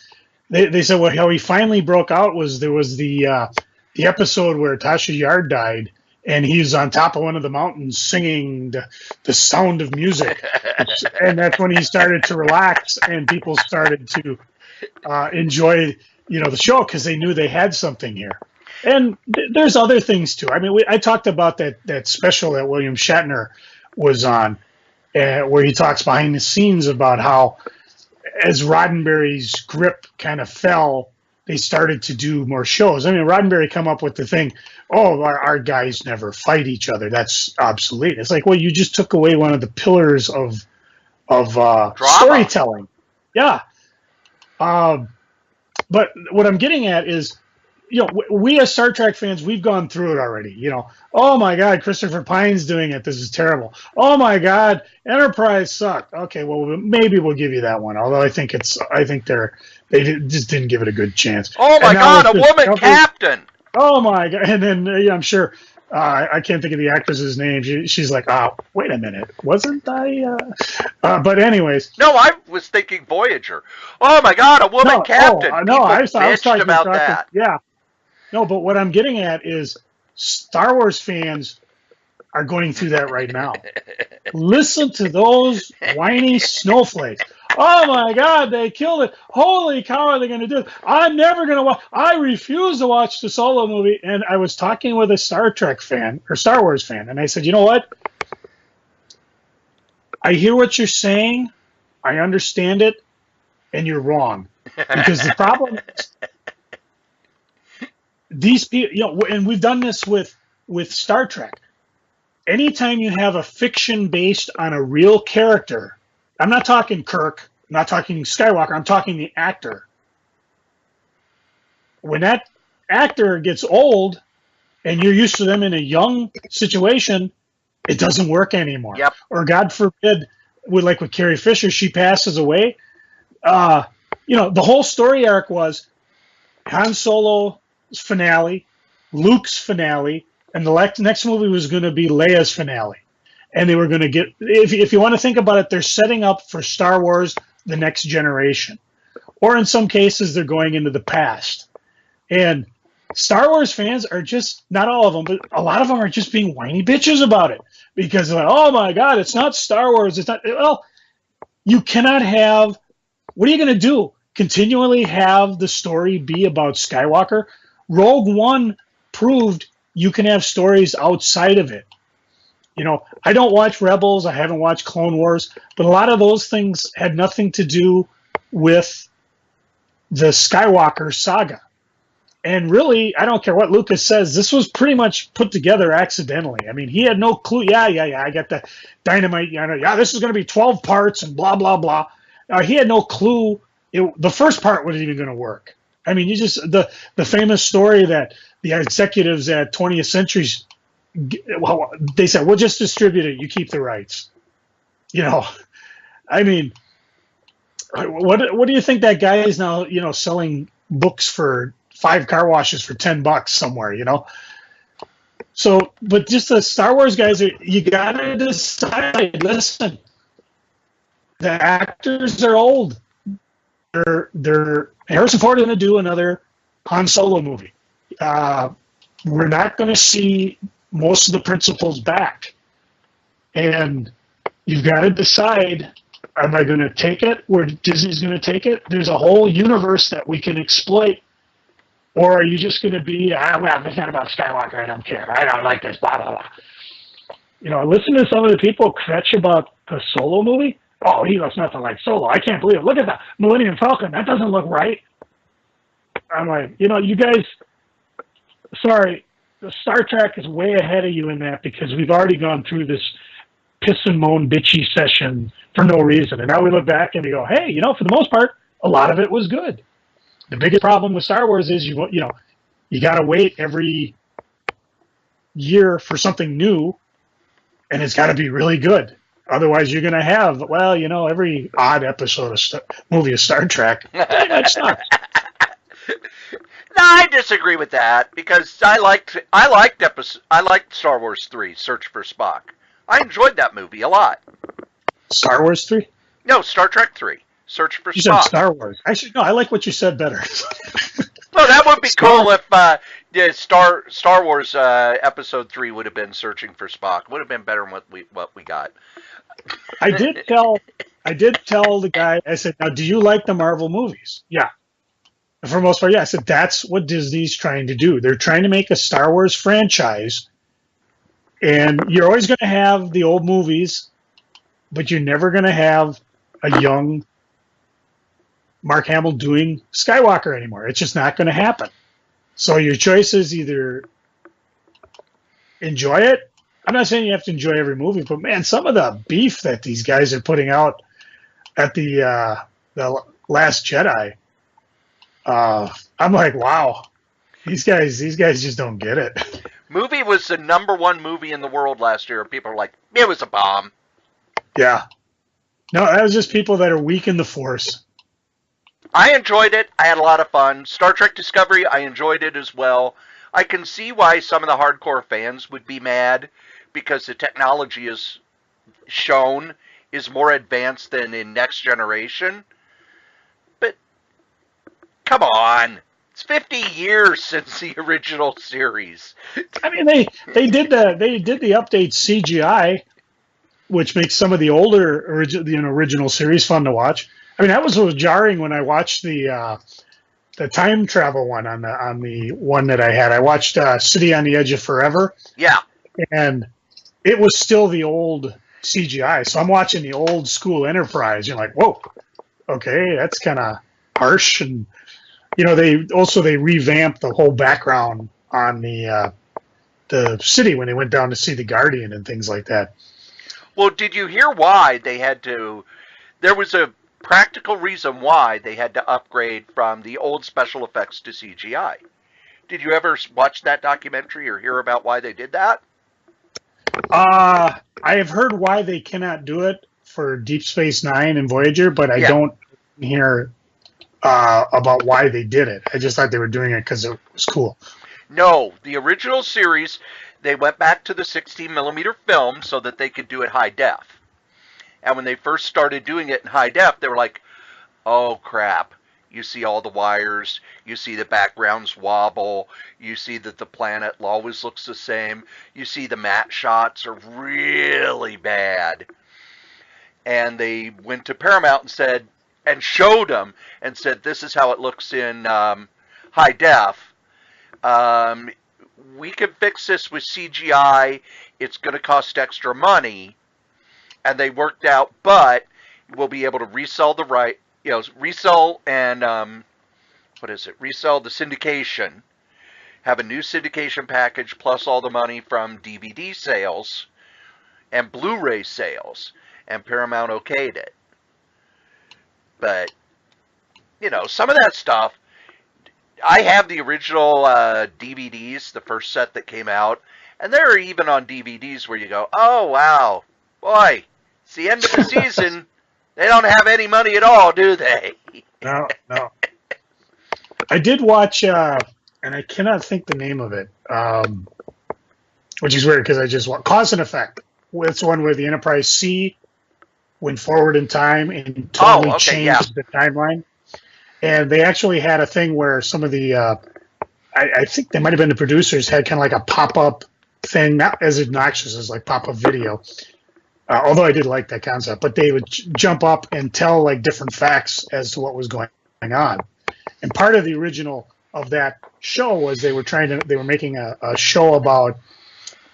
they said, well, how he finally broke out was there was the episode where Tasha Yard died, and he was on top of one of the mountains singing the sound of music. And that's when he started to relax, and people started to enjoy the show because they knew they had something here. And there's other things too. I mean, I talked about that special that William Shatner was on, where he talks behind the scenes about how, as Roddenberry's grip kind of fell, they started to do more shows. I mean, Roddenberry come up with the thing, our guys never fight each other. That's obsolete. It's like, well, you just took away one of the pillars of storytelling. Yeah. But what I'm getting at is, we as Star Trek fans, we've gone through it already. Oh my God, Christopher Pine's doing it. This is terrible. Oh my God, Enterprise sucked. Okay, well maybe we'll give you that one. Although I think they just didn't give it a good chance. Oh my God, a woman captain. Oh my God, and then I'm sure I can't think of the actress's name. She's like, oh, wait a minute, wasn't I? But anyways. No, I was thinking Voyager. Oh my God, a woman captain. No, I was bitched talking about that. Yeah. No, but what I'm getting at is Star Wars fans are going through that right now. Listen to those whiny snowflakes. Oh my God, they killed it. Holy cow, are they going to do it? I'm never going to watch. I refuse to watch the Solo movie. And I was talking with a Star Trek fan or Star Wars fan, and I said, you know what? I hear what you're saying. I understand it, and you're wrong. Because the problem is, these people, you know, and we've done this with Star Trek. Anytime you have a fiction based on a real character, I'm not talking Kirk, I'm not talking Skywalker, I'm talking the actor. When that actor gets old and you're used to them in a young situation, it doesn't work anymore. Yep. Or God forbid, with Carrie Fisher, she passes away. You know, the whole story arc was Han Solo's finale, Luke's finale, and the next movie was going to be Leia's finale. And they were going to get, if you want to think about it, they're setting up for Star Wars, the next generation. Or in some cases, they're going into the past. And Star Wars fans are just, not all of them, but a lot of them are just being whiny bitches about it. Because they're like, oh my God, it's not Star Wars. It's not, well, you cannot have, what are you going to do? Continually have the story be about Skywalker? Rogue One proved you can have stories outside of it. You know, I don't watch Rebels. I haven't watched Clone Wars. But a lot of those things had nothing to do with the Skywalker saga. And really, I don't care what Lucas says, this was pretty much put together accidentally. I mean, he had no clue. Yeah, I got the dynamite. Yeah, this is going to be 12 parts and blah, blah, blah. He had no clue the first part wasn't even going to work. I mean, you just, the famous story that the executives at 20th Century's, well, they said, we'll just distribute it. You keep the rights. You know, I mean, what do you think that guy is now, you know, selling books for 5 car washes for $10 somewhere, you know? So, but just the Star Wars guys, you got to decide, listen, the actors are old. They're Harrison Ford is going to do another Han Solo movie. We're not going to see most of the principals back. And you've got to decide, am I going to take it where Disney's going to take it? There's a whole universe that we can exploit. Or are you just going to be, well, it's not about Skywalker, I don't care. I don't like this, blah, blah, blah. You know, listen to some of the people kvetch about the Solo movie. Oh, he looks nothing like Solo. I can't believe it. Look at that Millennium Falcon. That doesn't look right. I'm like, you know, you guys, sorry, the Star Trek is way ahead of you in that because we've already gone through this piss and moan bitchy session for no reason. And now we look back and we go, hey, you know, for the most part, a lot of it was good. The biggest problem with Star Wars is, you know, you got to wait every year for something new, and it's got to be really good. Otherwise, you're going to have, well, you know, every odd episode of movie of Star Trek. That sucks. No, I disagree with that because I liked Star Wars 3, Search for Spock. I enjoyed that movie a lot. Star Wars 3? No, Star Trek 3, Search for Spock. You said Star Wars. I like what you said better. Well, that would be cool if Star Wars Episode 3 would have been Searching for Spock. Would have been better than what we got. I did tell the guy, I said, now, do you like the Marvel movies? Yeah. And for the most part, yeah. I said, that's what Disney's trying to do. They're trying to make a Star Wars franchise, and you're always going to have the old movies, but you're never going to have a young Mark Hamill doing Skywalker anymore. It's just not going to happen. So your choice is either enjoy it. I'm not saying you have to enjoy every movie, but man, some of the beef that these guys are putting out at the Last Jedi, I'm like, wow, these guys just don't get it. Movie was the #1 movie in the world last year. People are like, it was a bomb. Yeah. No, that was just people that are weak in the Force. I enjoyed it. I had a lot of fun. Star Trek Discovery, I enjoyed it as well. I can see why some of the hardcore fans would be mad, because the technology is shown is more advanced than in Next Generation. But come on, it's 50 years since the original series. I mean, they did the update CGI, which makes some of the older original series fun to watch. I mean, that was jarring when I watched the time travel one on the one that I had. I watched City on the Edge of Forever. Yeah. And it was still the old CGI. So I'm watching the old school Enterprise. You're like, whoa, okay, that's kind of harsh. And they revamped the whole background on the city when they went down to see the Guardian and things like that. Well, did you hear why they had to? There was a practical reason why they had to upgrade from the old special effects to CGI. Did you ever watch that documentary or hear about why they did that? I have heard why they cannot do it for Deep Space Nine and Voyager, but I don't hear about why they did it. I just thought they were doing it because it was cool. No, the original series, they went back to the 16mm film so that they could do it high def. And when they first started doing it in high def, they were like, oh crap. You see all the wires, you see the backgrounds wobble, you see that the planet always looks the same, you see the matte shots are really bad. And they went to Paramount and showed them and said, this is how it looks in high def. We can fix this with CGI, it's going to cost extra money. And they worked out, but we'll be able to resell the resell and, resell the syndication, have a new syndication package plus all the money from DVD sales and Blu-ray sales, and Paramount okayed it. But, some of that stuff, I have the original DVDs, the first set that came out, and they're even on DVDs where you go, oh, wow, boy, it's the end of the season. They don't have any money at all, do they? No. I did watch, and I cannot think the name of it, which is weird because I just watched Cause and Effect. It's one where the Enterprise C went forward in time and totally changed the timeline. And they actually had a thing where some of the, I think they might have been the producers, had kind of like a pop-up thing, not as obnoxious as like pop-up video. Although I did like that concept, but they would jump up and tell like different facts as to what was going on. And part of the original of that show was they were making a show about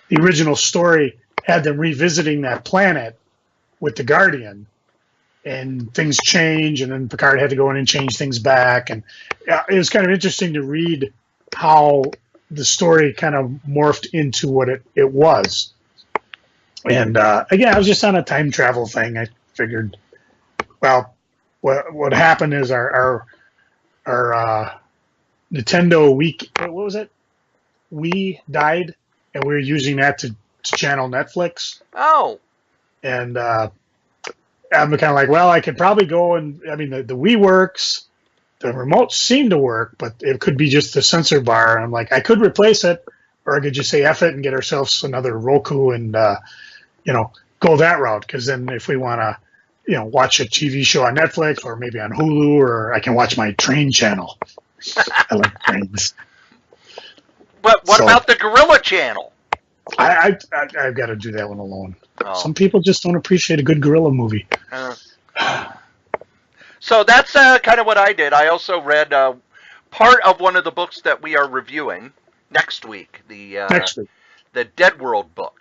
the original story, had them revisiting that planet with the Guardian, and things change, and then Picard had to go in and change things back. And it was kind of interesting to read how the story kind of morphed into what it was. And again, I was just on a time travel thing. I figured, well, what happened is our Nintendo Wii, what was it? Wii died, and we were using that to channel Netflix. Oh. And I'm kind of like, well, I could probably go and, I mean, the Wii works. The remote seemed to work, but it could be just the sensor bar. And I'm like, I could replace it, or I could just say F it and get ourselves another Roku and, go that route. Because then if we want to, watch a TV show on Netflix or maybe on Hulu, or I can watch my train channel. I like trains. But what about the Gorilla channel? I've got to do that one alone. Oh. Some people just don't appreciate a good gorilla movie. So that's kind of what I did. I also read part of one of the books that we are reviewing next week. The Dead World book.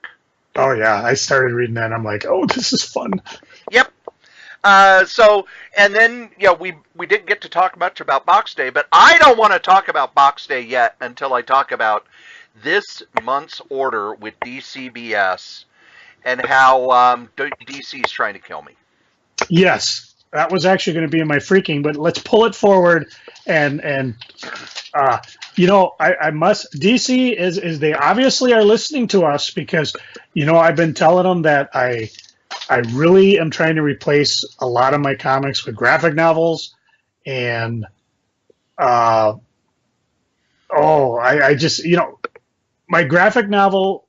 Oh yeah, I started reading that. And I'm like, oh, this is fun. Yep. And then we didn't get to talk much about Box Day, but I don't want to talk about Box Day yet until I talk about this month's order with DCBS and how DC is trying to kill me. Yes, that was actually going to be in my freaking, but let's pull it forward and I must. DC is they obviously are listening to us because I've been telling them that I really am trying to replace a lot of my comics with graphic novels and Oh, I just, my graphic novel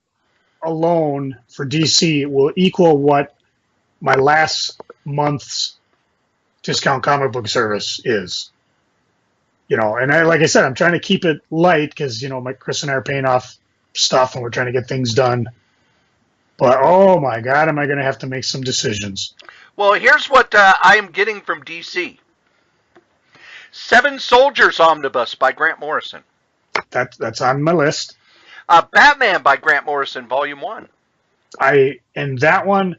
alone for DC will equal what my last month's discount comic book service is. And like I said, I'm trying to keep it light because, Chris and I are paying off stuff and we're trying to get things done. But, oh my God, am I going to have to make some decisions. Well, here's what I am getting from DC. 7 Soldiers Omnibus by Grant Morrison. That's on my list. Batman by Grant Morrison, Volume 1. And that one,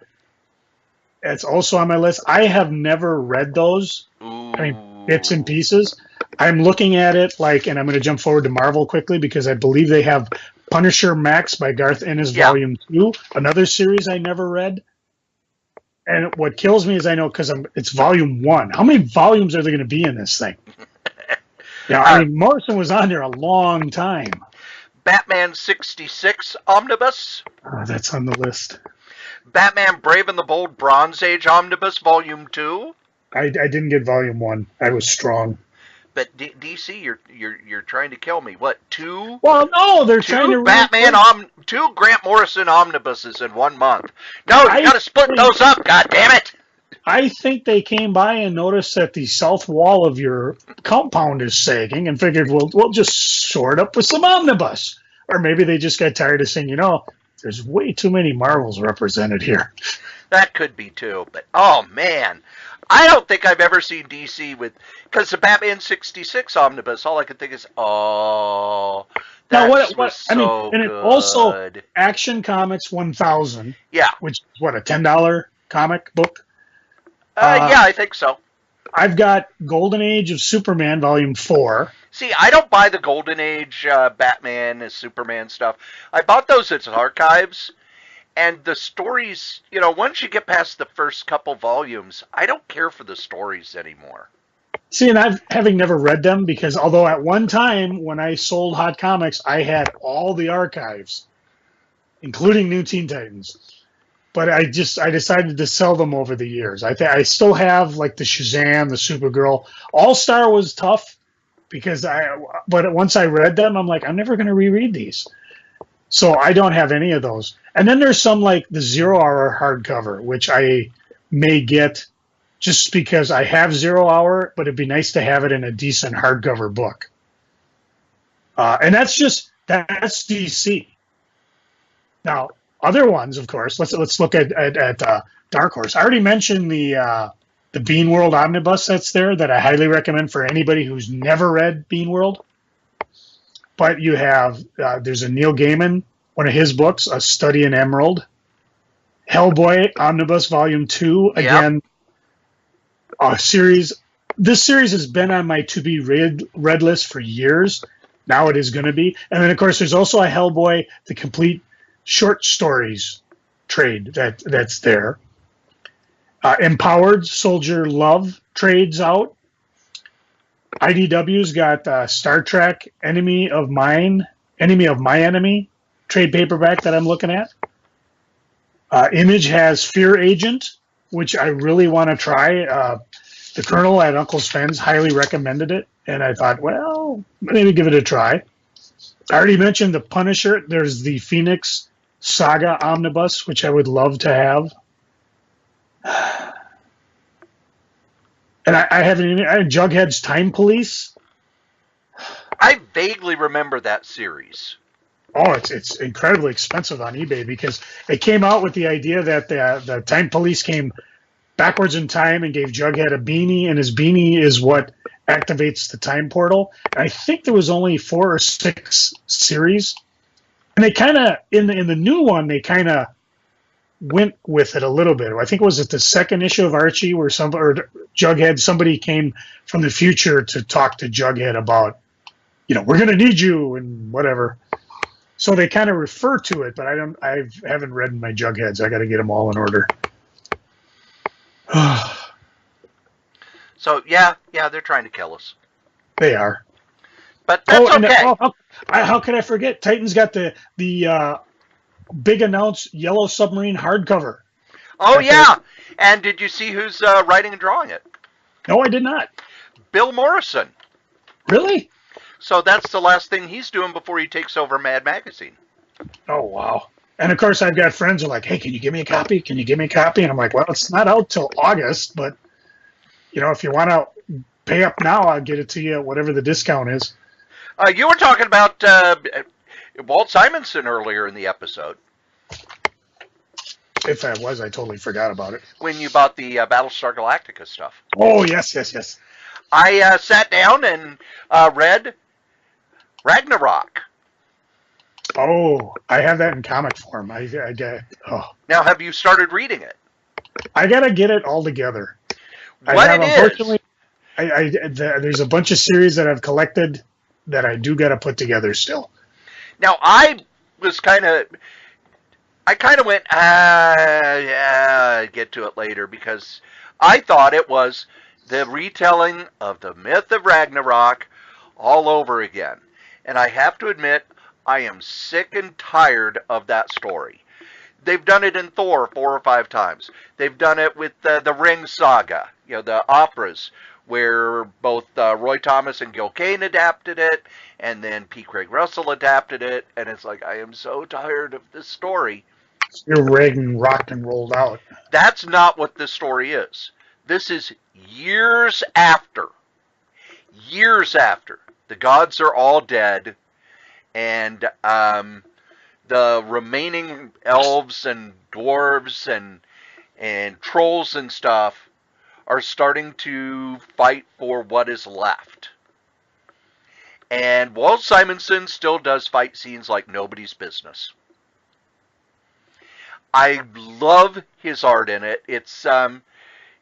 it's also on my list. I have never read those. Ooh. I mean, bits and pieces. I'm looking at it and I'm going to jump forward to Marvel quickly because I believe they have Punisher Max by Garth Ennis Volume 2, another series I never read. And what kills me is I know because it's Volume 1. How many volumes are there going to be in this thing? Morrison was on there a long time. Batman 66 Omnibus. That's on the list. Batman Brave and the Bold Bronze Age Omnibus Volume 2. I didn't get Volume 1. I was strong. But DC, you're trying to kill me. What, 2? Well, no, they're trying to Batman 2 Grant Morrison omnibuses in 1 month. No, you got to split those up. God damn it! I think they came by and noticed that the south wall of your compound is sagging and figured we'll just shore it up with some omnibus. Or maybe they just got tired of saying, there's way too many Marvels represented here. That could be too. But oh man, I don't think I've ever seen DC because the Batman 66 omnibus. All I could think is, that was so good. And it also Action Comics 1000. Yeah, which is what, a $10 comic book. Yeah, I think so. I've got Golden Age of Superman Volume 4. See, I don't buy the Golden Age Batman and Superman stuff. I bought those as archives, and the stories, once you get past the first couple volumes, I don't care for the stories anymore. See, and having never read them, because although at one time when I sold Hot Comics, I had all the archives, including New Teen Titans. But I decided to sell them over the years. I still have like the Shazam, the Supergirl. All-Star was tough but once I read them, I'm like, I'm never going to reread these. So I don't have any of those. And then there's some like the 0 Hour hardcover, which I may get just because I have 0 Hour, but it'd be nice to have it in a decent hardcover book. And that's DC. Now, other ones, of course. Let's look at Dark Horse. I already mentioned the Bean World Omnibus that's there that I highly recommend for anybody who's never read Bean World. But you have there's a Neil Gaiman, one of his books, A Study in Emerald. Hellboy Omnibus Volume 2, again, a series. This series has been on my to-be read list for years. Now it is going to be. And then, of course, there's also a Hellboy, the complete short stories trade that's there. Empowered Soldier Love trades out. IDW's got Star Trek Enemy of My Enemy trade paperback that I'm looking at. Image has Fear Agent, which I really want to try. The Colonel at Uncle Sven's highly recommended it, and I thought, well, maybe give it a try. I already mentioned the Punisher. There's the Phoenix Saga Omnibus, which I would love to have. And I have Jughead's Time Police. I vaguely remember that series. Oh, it's incredibly expensive on eBay because it came out with the idea that the Time Police came backwards in time and gave Jughead a beanie, and his beanie is what activates the time portal. And I think there was only 4 or 6 series. And they kind of, in the new one, they kind of went with it a little bit. I think it was at the second issue of Archie where somebody came from the future to talk to Jughead about, we're going to need you and whatever. So they kind of refer to it, but I haven't read my Jugheads. I got to get them all in order. So yeah, they're trying to kill us. They are. But that's okay. How could I forget? Titan's got the big announced Yellow Submarine hardcover. Oh, yeah. And did you see who's writing and drawing it? No, I did not. Bill Morrison. Really? So that's the last thing he's doing before he takes over Mad Magazine. Oh, wow. And of course, I've got friends who are like, hey, can you give me a copy? Can you give me a copy? And I'm like, well, it's not out till August, but, if you want to pay up now, I'll get it to you at whatever the discount is. You were talking about Walt Simonson earlier in the episode. If I was, I totally forgot about it. When you bought the Battlestar Galactica stuff. Oh, yes. I sat down and read Ragnarok. Oh, I have that in comic form. Now, have you started reading it? I got to get it all together. Unfortunately, there's a bunch of series that I've collected that I do got to put together still. Now, I kind of went, get to it later, because I thought it was the retelling of the myth of Ragnarok all over again. And I have to admit, I am sick and tired of that story. They've done it in Thor 4 or 5 times. They've done it with the Ring Saga, the operas, where both Roy Thomas and Gil Kane adapted it, and then P. Craig Russell adapted it, and it's like, I am so tired of this story. You're Ragnarok and rolled out. That's not what this story is. This is years after. Years after. The gods are all dead, and the remaining elves and dwarves and trolls and stuff are starting to fight for what is left. And Walt Simonson still does fight scenes like nobody's business. I love his art in it. It's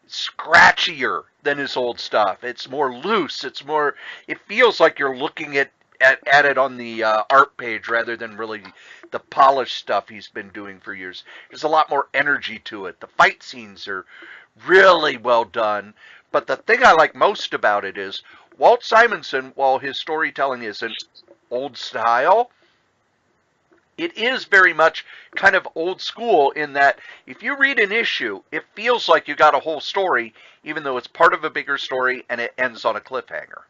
scratchier than his old stuff. It's more loose. It feels like you're looking at it on the art page rather than really the polished stuff he's been doing for years. There's a lot more energy to it. The fight scenes are really well done. But the thing I like most about it is Walt Simonson, while his storytelling isn't old style, it is very much kind of old school in that if you read an issue, it feels like you got a whole story, even though it's part of a bigger story and it ends on a cliffhanger.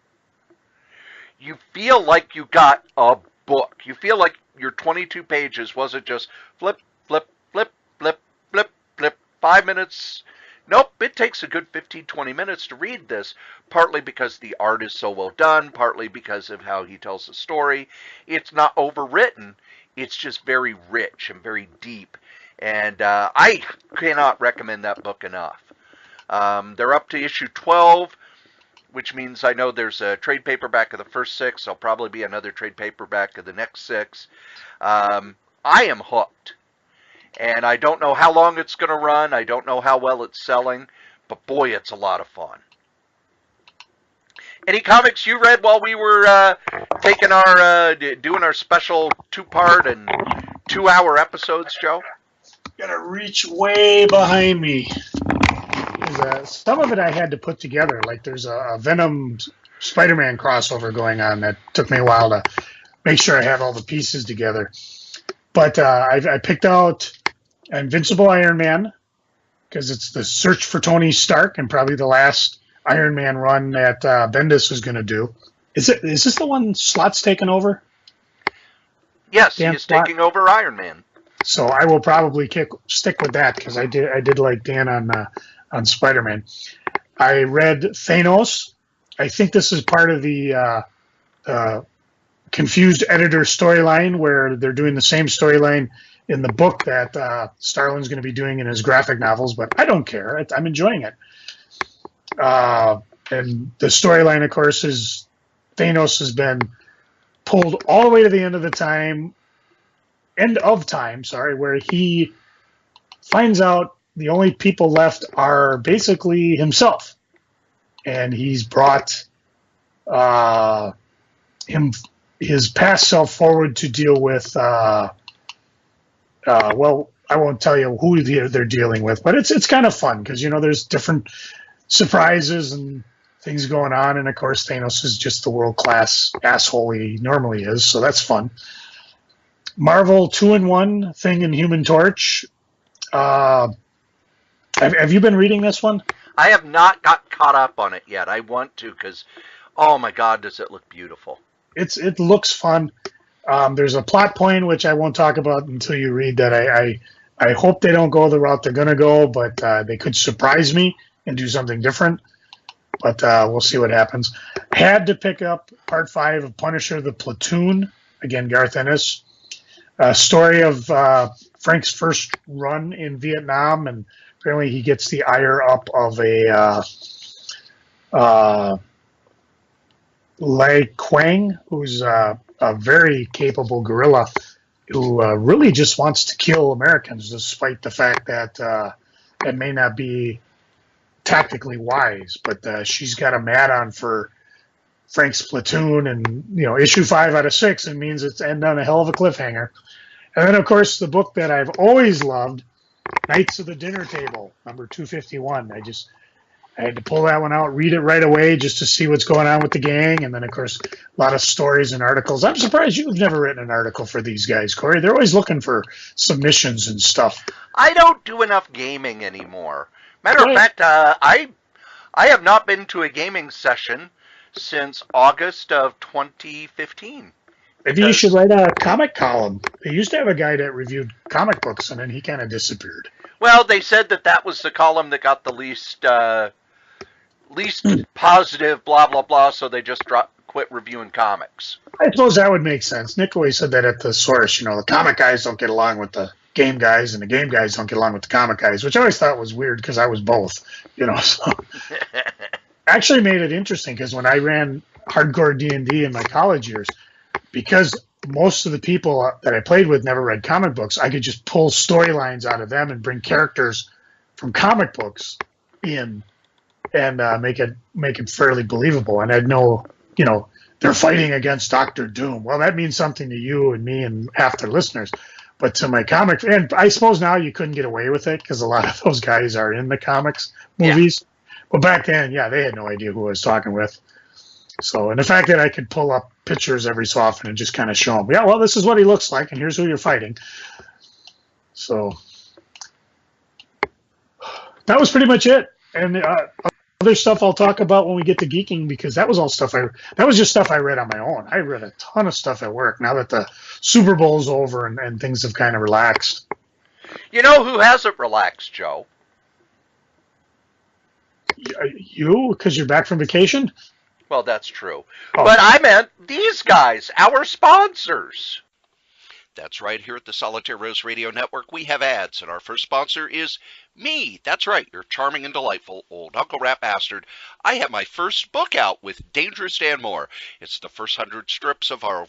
You feel like you got a book. You feel like your 22 pages wasn't just flip, flip, flip, flip, flip, flip, 5 minutes. Nope, it takes a good 15, 20 minutes to read this, partly because the art is so well done, partly because of how he tells the story. It's not overwritten. It's just very rich and very deep. And I cannot recommend that book enough. They're up to issue 12, which means I know there's a trade paperback of the first 6. There'll probably be another trade paperback of the next 6. I am hooked. And I don't know how long it's going to run. I don't know how well it's selling. But boy, it's a lot of fun. Any comics you read while we were taking our doing our special 2-part and 2-hour episodes, Joe? Gotta reach way behind me. Some of it I had to put together. Like there's a Venom Spider-Man crossover going on that took me a while to make sure I had all the pieces together. But I picked out Invincible Iron Man because it's the search for Tony Stark and probably the last Iron Man run that Bendis is going to do. Is this the one Slott's taken over? Yes, he is taking over Iron Man. So I will probably stick with that because I did like Dan on Spider-Man. I read Thanos. I think this is part of the Confused Editor storyline where they're doing the same storyline in the book that Starlin's going to be doing in his graphic novels, but I don't care. I'm enjoying it. And the storyline, of course, is Thanos has been pulled all the way to the end of time, where he finds out the only people left are basically himself. And he's brought his past self forward to deal with, well, I won't tell you who they're dealing with, but it's kind of fun because, there's different surprises and things going on. And, of course, Thanos is just the world-class asshole he normally is, so that's fun. Marvel 2-in-1 thing in Human Torch. Have you been reading this one? I have not got caught up on it yet. I want to because, oh, my God, does it look beautiful. it looks fun. There's a plot point which I won't talk about until you read that. I hope they don't go the route they're going to go, but they could surprise me and do something different. But we'll see what happens. Had to pick up part 5 of Punisher: The Platoon. Again, Garth Ennis. A story of Frank's first run in Vietnam, and apparently he gets the ire up of a Lai Quang, who's a very capable guerrilla who really just wants to kill Americans, despite the fact that it may not be tactically wise. But she's got him mad on for Frank's platoon, and issue 5 out of 6, it means it's end on a hell of a cliffhanger. And then, of course, the book that I've always loved, Knights of the Dinner Table, number 251. I had to pull that one out, read it right away just to see what's going on with the gang. And then, of course, a lot of stories and articles. I'm surprised you've never written an article for these guys, Cory. They're always looking for submissions and stuff. I don't do enough gaming anymore. Matter of fact, I have not been to a gaming session since August of 2015. Maybe you should write a comic column. They used to have a guy that reviewed comic books, and then he kind of disappeared. Well, they said that was the column that got the least positive, blah, blah, blah, so they just quit reviewing comics. I suppose that would make sense. Nick always said that at the source. The comic guys don't get along with the game guys, and the game guys don't get along with the comic guys, which I always thought was weird because I was both. So actually made it interesting because when I ran hardcore D&D in my college years, because most of the people that I played with never read comic books, I could just pull storylines out of them and bring characters from comic books in and make it fairly believable. And I'd know, they're fighting against Dr. Doom. Well, that means something to you and me and half the listeners. But to my comic, and I suppose now you couldn't get away with it because a lot of those guys are in the comics movies. Yeah. But back then, they had no idea who I was talking with. So, and the fact that I could pull up pictures every so often and just kind of show them, well, this is what he looks like, and here's who you're fighting. So, that was pretty much it. And other stuff I'll talk about when we get to geeking, because that was all stuff that was just stuff I read on my own. I read a ton of stuff at work now that the Super Bowl's over and things have kind of relaxed. You know who hasn't relaxed, Joe? You? Because you're back from vacation? Well, that's true. Oh. But I meant these guys, our sponsors. That's right. Here at the Solitaire Rose Radio Network, we have ads, and our first sponsor is me. That's right. You're charming and delightful old Uncle Rat Bastard. I have my first book out with Dangerous Dan Moore. It's the first 100 strips of our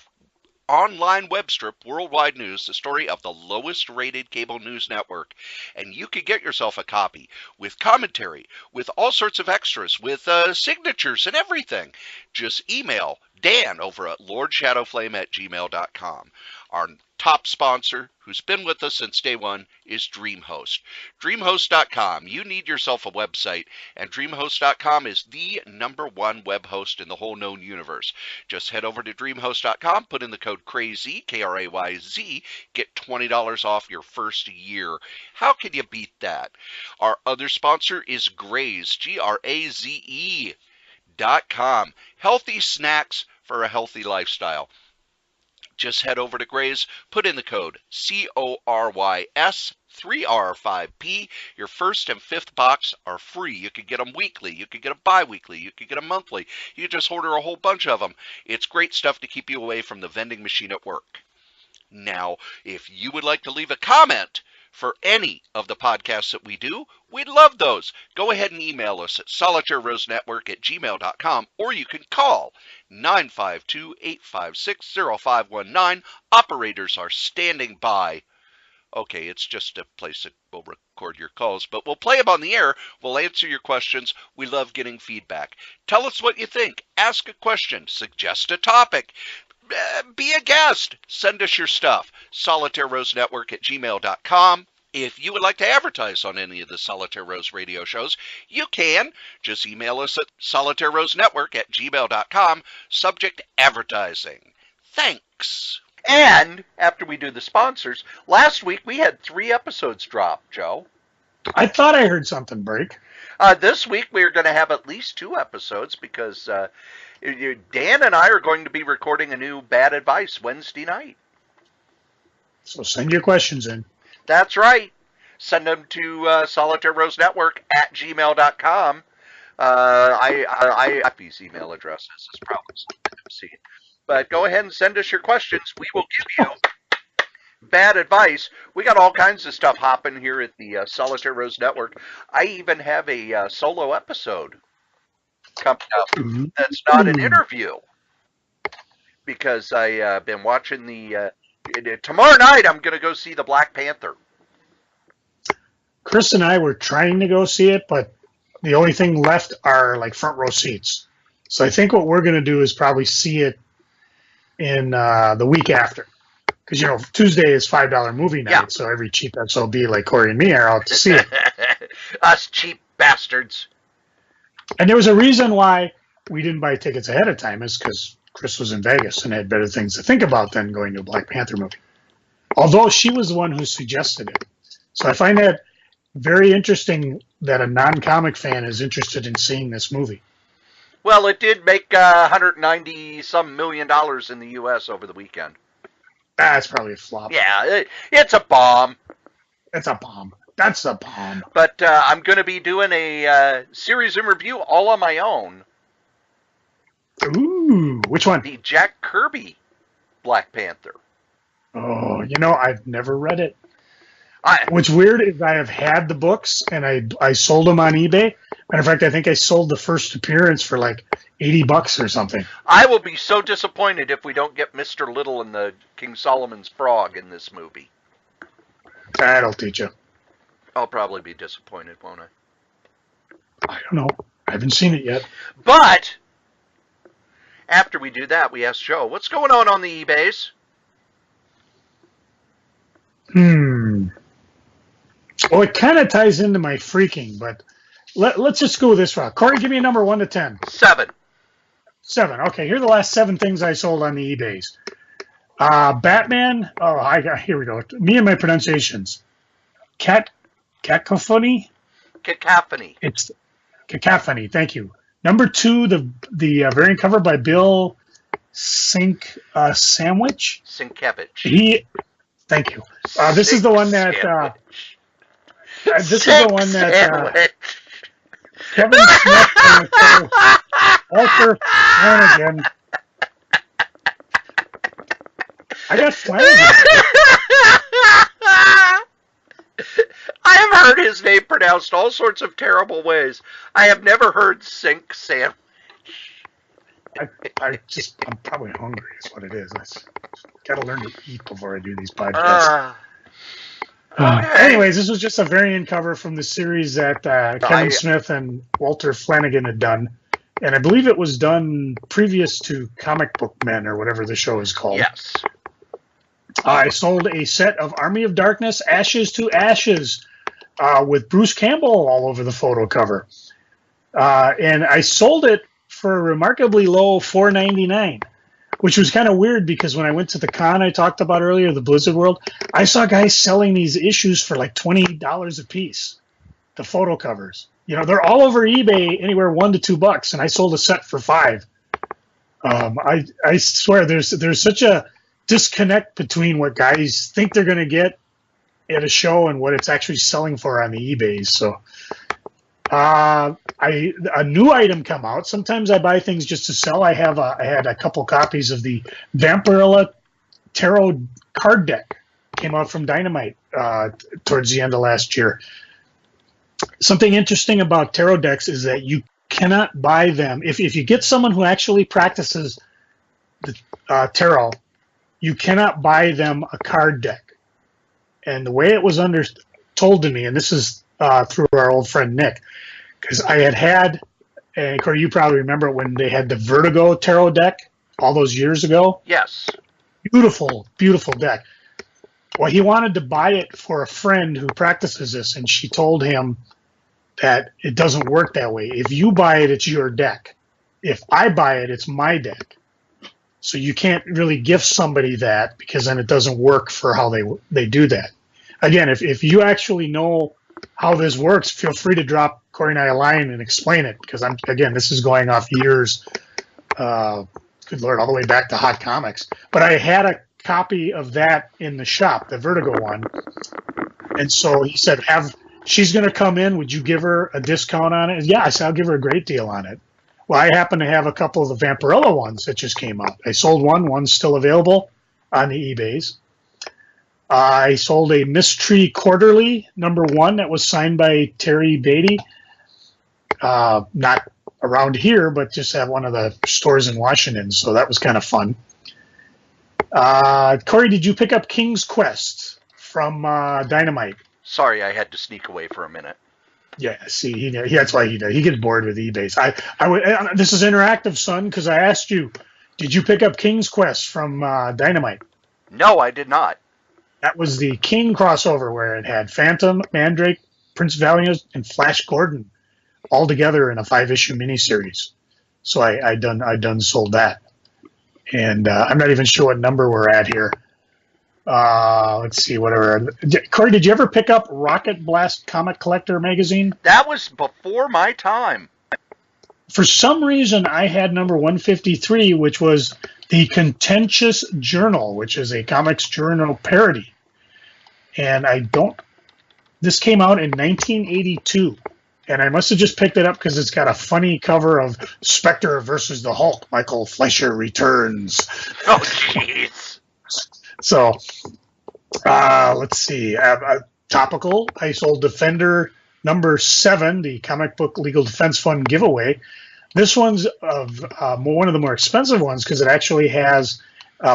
online web strip, Worldwide News, the story of the lowest rated cable news network. And you can get yourself a copy with commentary, with all sorts of extras, with signatures and everything. Just email Dan over at lordshadowflame@gmail.com. Our top sponsor, who's been with us since day one, is DreamHost. DreamHost.com. You need yourself a website, and DreamHost.com is the #1 web host in the whole known universe. Just head over to DreamHost.com, put in the code KRAYZ, K-R-A-Y-Z, get $20 off your first year. How can you beat that? Our other sponsor is Graze, GRAZE.com. Healthy snacks for a healthy lifestyle. Just head over to Graze, put in the code CORYS3R5P. Your first and fifth box are free. You can get them weekly. You can get them bi-weekly. You can get them monthly. You just order a whole bunch of them. It's great stuff to keep you away from the vending machine at work. Now, if you would like to leave a comment for any of the podcasts that we do, we'd love those. Go ahead and email us at solitairerosenetwork@gmail.com, or you can call 952-856-0519. Operators are standing by. Okay, it's just a place that we'll record your calls, but we'll play them on the air. We'll answer your questions. We love getting feedback. Tell us what you think. Ask a question. Suggest a topic. Be a guest. Send us your stuff. SolitaireRoseNetwork@gmail.com. If you would like to advertise on any of the Solitaire Rose radio shows, you can. Just email us at SolitaireRoseNetwork@gmail.com. Subject advertising. Thanks. And after we do the sponsors, last week we had 3 episodes drop, Joe. I thought I heard something break. This week we're going to have at least 2 episodes because Dan and I are going to be recording a new Bad Advice Wednesday night. So send your questions in. That's right. Send them to solitairerosenetwork@gmail.com. I these email addresses is probably something I'm seeing. But go ahead and send us your questions. We will give you bad advice. We got all kinds of stuff hopping here at the Solitaire Rose Network. I even have a solo episode coming up that's not an interview, because I've been watching the tomorrow night I'm going to go see the Black Panther. Chris and I were trying to go see it, but the only thing left are like front row seats. So I think what we're going to do is probably see it in the week after. Because, you know, Tuesday is $5 movie night, so every cheap SOB like Cory and me are out to see it. Us cheap bastards. And there was a reason why we didn't buy tickets ahead of time, is because Chris was in Vegas and had better things to think about than going to a Black Panther movie. Although she was the one who suggested it. So I find that very interesting that a non-comic fan is interested in seeing this movie. Well, it did make $190-some million in the U.S. over the weekend. That's probably a flop. Yeah, it's a bomb. It's a bomb. That's a bomb. But I'm going to be doing a series and review all on my own. Ooh, which one? The Jack Kirby Black Panther. Oh, you know, I've never read it. What's weird is I have had the books, and I sold them on eBay. Matter of fact, I think I sold the first appearance for like $80 or something. I will be so disappointed if we don't get Mr. Little and the King Solomon's Frog in this movie. That'll teach you. I'll probably be disappointed, won't I? I don't know. I haven't seen it yet. But after we do that, we ask Joe, what's going on the eBays? Well, it kind of ties into my freaking, but let's just go this route. Cory, give me a number 1 to 10. 7. 7. Okay, here are the last 7 things I sold on the eBays. Batman. Oh, here we go. Me and my pronunciations. Cacophony. Cacophony. It's Cacophony. Thank you. Number 2, the variant cover by Bill Sandwich. Sienkiewicz. Thank you. This is the one that. This is the one that Kevin Smith and Walter Flanagan. I got Flanagan. I have heard his name pronounced all sorts of terrible ways. I have never heard Sink Sandwich. I'm probably hungry is what it is. I got to learn to eat before I do these podcasts. Anyways, this was just a variant cover from the series that Kevin Smith and Walter Flanagan had done. And I believe it was done previous to Comic Book Men or whatever the show is called. Yes. I sold a set of Army of Darkness, Ashes to Ashes, with Bruce Campbell all over the photo cover. And I sold it for a remarkably low $4.99. Which was kind of weird because when I went to the con I talked about earlier, the BlizzardWorld, I saw guys selling these issues for like $20 a piece, the photo covers. You know, they're all over eBay, anywhere $1 to $2, and I sold a set for $5. I swear there's such a disconnect between what guys think they're going to get at a show and what it's actually selling for on the eBays. So a new item come out. Sometimes I buy things just to sell. I had a couple copies of the Vampirella Tarot card deck. Came out from Dynamite towards the end of last year. Something interesting about tarot decks is that you cannot buy them. If you get someone who actually practices the tarot, you cannot buy them a card deck. And the way it was told to me, and this is through our old friend Nick, because I had, and Cory, you probably remember when they had the Vertigo tarot deck all those years ago. Yes. Beautiful, beautiful deck. Well, he wanted to buy it for a friend who practices this, and she told him that it doesn't work that way. If you buy it, it's your deck. If I buy it, it's my deck. So you can't really gift somebody that because then it doesn't work for how they do that. Again, if you actually know how this works, feel free to drop Cory and I a line and explain it because this is going off years Good Lord, all the way back to Hot Comics. But I had a copy of that in the shop, the Vertigo one. And so he said, she's going to come in. Would you give her a discount on it? Yeah, I said, I'll give her a great deal on it. Well, I happen to have a couple of the Vampirella ones that just came out. I sold one's still available on the eBays. I sold a Mystery Quarterly #1 that was signed by Terry Beatty. Not around here, but just at one of the stores in Washington. So that was kind of fun. Cory, did you pick up King's Quest from Dynamite? Sorry, I had to sneak away for a minute. Yeah, see, that's why he gets bored with eBay. This is interactive, son, because I asked you, did you pick up King's Quest from Dynamite? No, I did not. That was the King crossover where it had Phantom, Mandrake, Prince Valiant, and Flash Gordon all together in a 5-issue miniseries. So I done sold that, and I'm not even sure what number we're at here. Let's see, whatever. Cory, did you ever pick up Rocket Blast Comic Collector magazine? That was before my time. For some reason, I had number 153, which was the Contentious Journal, which is a comics journal parody. And this came out in 1982. And I must have just picked it up because it's got a funny cover of Spectre versus the Hulk. Michael Fleischer returns. Oh, jeez. So, let's see. Topical, I sold Defender #7, the comic book legal defense fund giveaway. This one's one of the more expensive ones because it actually has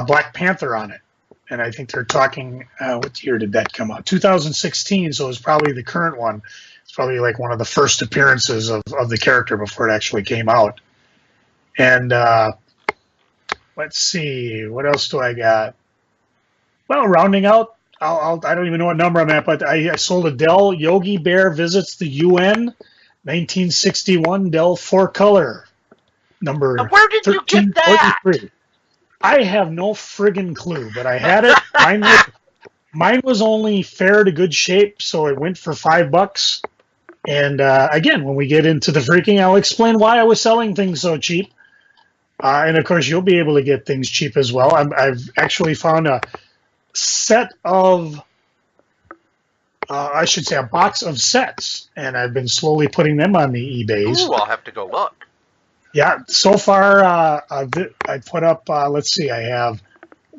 Black Panther on it. And I think they're talking, what year did that come out? 2016, so it's probably the current one. It's probably like one of the first appearances of the character before it actually came out. And let's see, what else do I got? Well, rounding out, I don't even know what number I'm at, but I sold a Dell Yogi Bear Visits the UN, 1961 Dell 4-color, number Where did you get that? 1343. I have no friggin' clue, but I had it. Mine was only fair to good shape, so it went for $5. And again, when we get into the freaking, I'll explain why I was selling things so cheap. And of course, you'll be able to get things cheap as well. I've actually found a set of, I should say, a box of sets, and I've been slowly putting them on the eBays. Ooh, I'll have to go look. Yeah, so far I put up, let's see, I have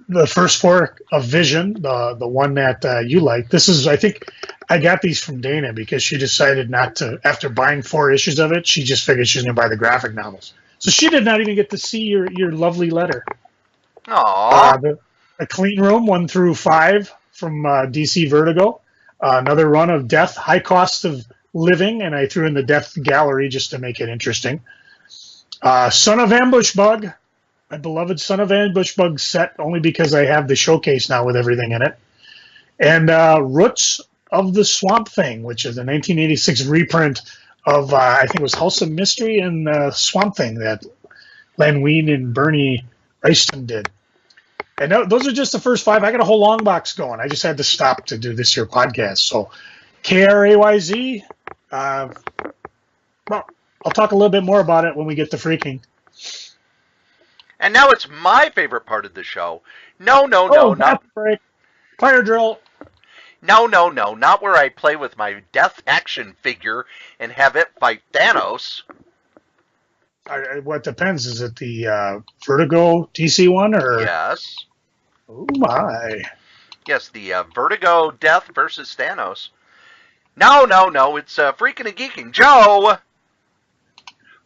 the first 4 of Vision, the one that you like. This is, I think, I got these from Dana because she decided not to, after buying 4 issues of it, she just figured she was going to buy the graphic novels. So she did not even get to see your lovely letter. Aww. A Clean Room 1 through 5 from DC Vertigo. Another run of Death, High Cost of Living, and I threw in the Death Gallery just to make it interesting. Son of Ambush Bug, my beloved Son of Ambush Bug set, only because I have the showcase now with everything in it. And Roots of the Swamp Thing, which is a 1986 reprint of, I think it was House of Mystery and Swamp Thing that Len Wein and Bernie Wrightson did. And those are just the first 5. I got a whole long box going. I just had to stop to do this here podcast. So KRAYZ, well, I'll talk a little bit more about it when we get to freaking. And now it's my favorite part of the show. No, not break. Fire drill. No, not where I play with my death action figure and have it fight Thanos. What depends? Is it the Vertigo DC one or? Yes. Oh my. Yes, the Vertigo Death versus Thanos. No, it's freaking and geeking. Joe,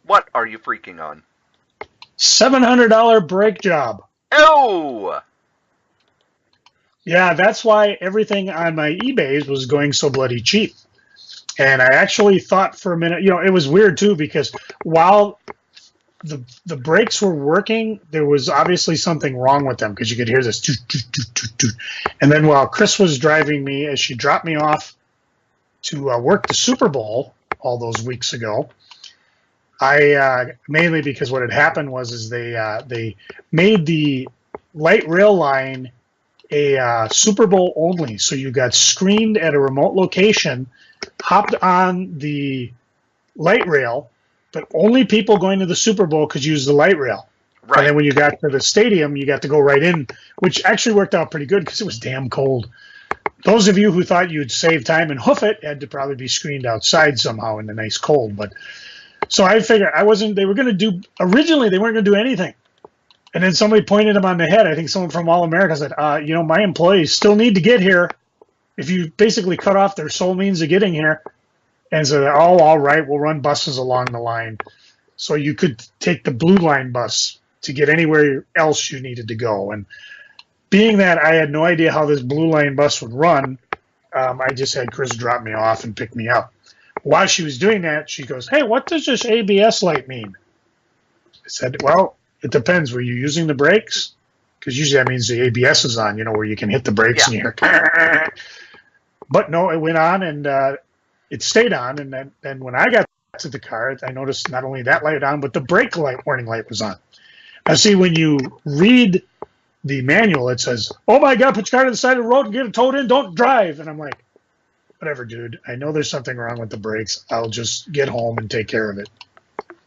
what are you freaking on? $700 break job. Oh. Yeah, that's why everything on my eBays was going so bloody cheap. And I actually thought for a minute, it was weird too, because while the brakes were working, there was obviously something wrong with them because you could hear this toot, toot, toot, toot, toot. And then while Chris was driving me, as she dropped me off to work the Super Bowl all those weeks ago, I mainly because what had happened was they made the light rail line a Super Bowl only, so you got screened at a remote location, hopped on the light rail, but only people going to the Super Bowl could use the light rail. Right. And then when you got to the stadium, you got to go right in, which actually worked out pretty good because it was damn cold. Those of you who thought you'd save time and hoof it had to probably be screened outside somehow in the nice cold. But so I figured they were going to do, originally they weren't going to do anything. And then somebody pointed them on the head. I think someone from All America said, my employees still need to get here. If you basically cut off their sole means of getting here. And so they're all right, we'll run buses along the line. So you could take the Blue Line bus to get anywhere else you needed to go. And being that I had no idea how this Blue Line bus would run, I just had Chris drop me off and pick me up. While she was doing that, she goes, "Hey, what does this ABS light mean?" I said, "Well, it depends. Were you using the brakes? Because usually that means the ABS is on, where you can hit the brakes and you hear." But no, it went on and it stayed on. And then when I got to the car, I noticed not only that light on, but the brake light warning light was on. Now, see, when you read the manual, it says, "Oh my God, put your car to the side of the road and get it towed in. Don't drive." And I'm like, whatever, dude. I know there's something wrong with the brakes. I'll just get home and take care of it.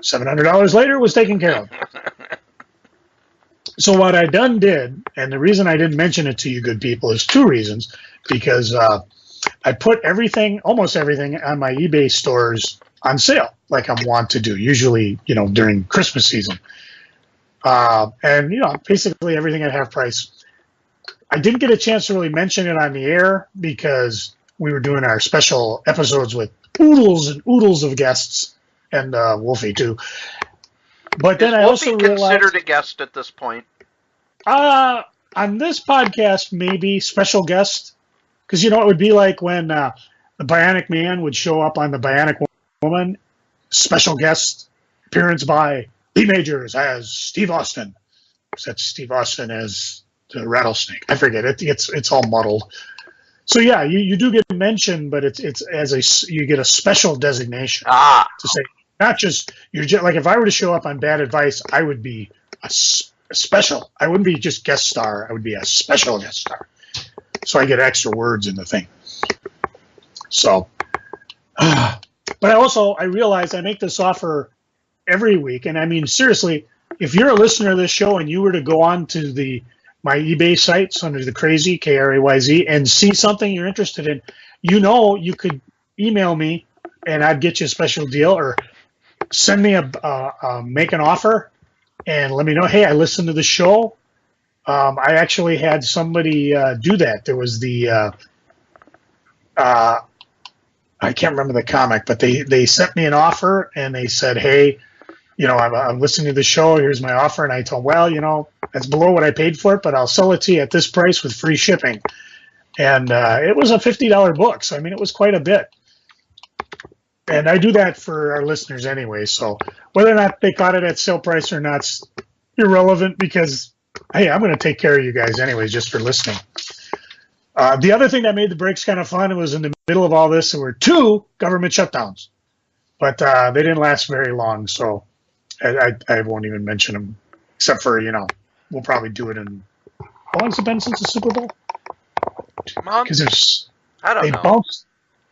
$700 later, it was taken care of. So what I did, and the reason I didn't mention it to you good people is two reasons. Because I put almost everything on my eBay stores on sale, like I'm wont to do, usually, during Christmas season. And, basically everything at half price. I didn't get a chance to really mention it on the air because we were doing our special episodes with oodles and oodles of guests, and Wolfie too. But then I also realized, considered a guest at this point? On this podcast, maybe special guest, because it would be like when the Bionic Man would show up on the Bionic Woman, special guest appearance by Lee Majors as Steve Austin. That's Steve Austin as the Rattlesnake. I forget it. It's all muddled. So yeah, you do get mentioned, but you get a special designation to say, not just like if I were to show up on Bad Advice, I would be a special. I wouldn't be just guest star. I would be a special guest star. So I get extra words in the thing. So, but I realize I make this offer every week, and I mean seriously, if you're a listener of this show and you were to go on to my eBay sites under the Crazy Krayz and see something you're interested in, you could email me and I'd get you a special deal, or send me make an offer and let me know, hey, I listened to the show. I actually had somebody do that. There was I can't remember the comic, but they sent me an offer and they said, hey, I'm listening to the show. Here's my offer. And I told them, well, that's below what I paid for it, but I'll sell it to you at this price with free shipping. And it was a $50 book. So, I mean, it was quite a bit. And I do that for our listeners anyway. So whether or not they caught it at sale price or not's irrelevant, because, hey, I'm going to take care of you guys anyways, just for listening. The other thing that made the breaks kind of fun, it was in the middle of all this, there were 2 government shutdowns. But they didn't last very long, so I won't even mention them, except for, we'll probably do it in, how long has it been since the Super Bowl? 2 months? Because I don't know.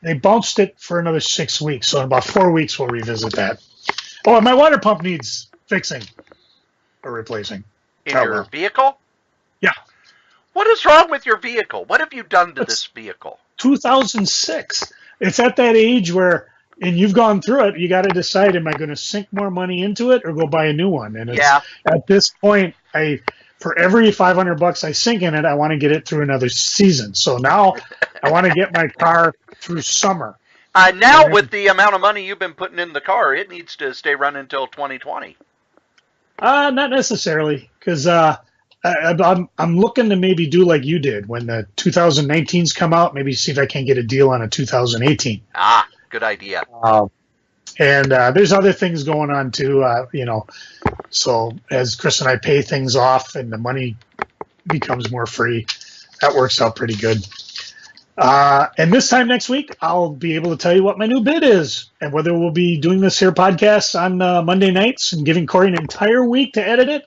They bounced it for another 6 weeks, so in about 4 weeks we'll revisit that. Oh, and my water pump needs fixing or replacing. In your vehicle? Yeah. What is wrong with your vehicle? What have you done to this vehicle? 2006. It's at that age where, and you've gone through it, you got to decide, am I going to sink more money into it or go buy a new one? And at this point, for every $500 I sink in it, I want to get it through another season. So now I want to get my car through summer. Now with the amount of money you've been putting in the car, it needs to stay running until 2020. Not necessarily, because I'm looking to maybe do like you did when the 2019s come out, maybe see if I can get a deal on a 2018. Good idea. And there's other things going on too, so as Chris and I pay things off and the money becomes more free, that works out pretty good. And this time next week, I'll be able to tell you what my new bid is and whether we'll be doing this here podcast on Monday nights and giving Cory an entire week to edit it,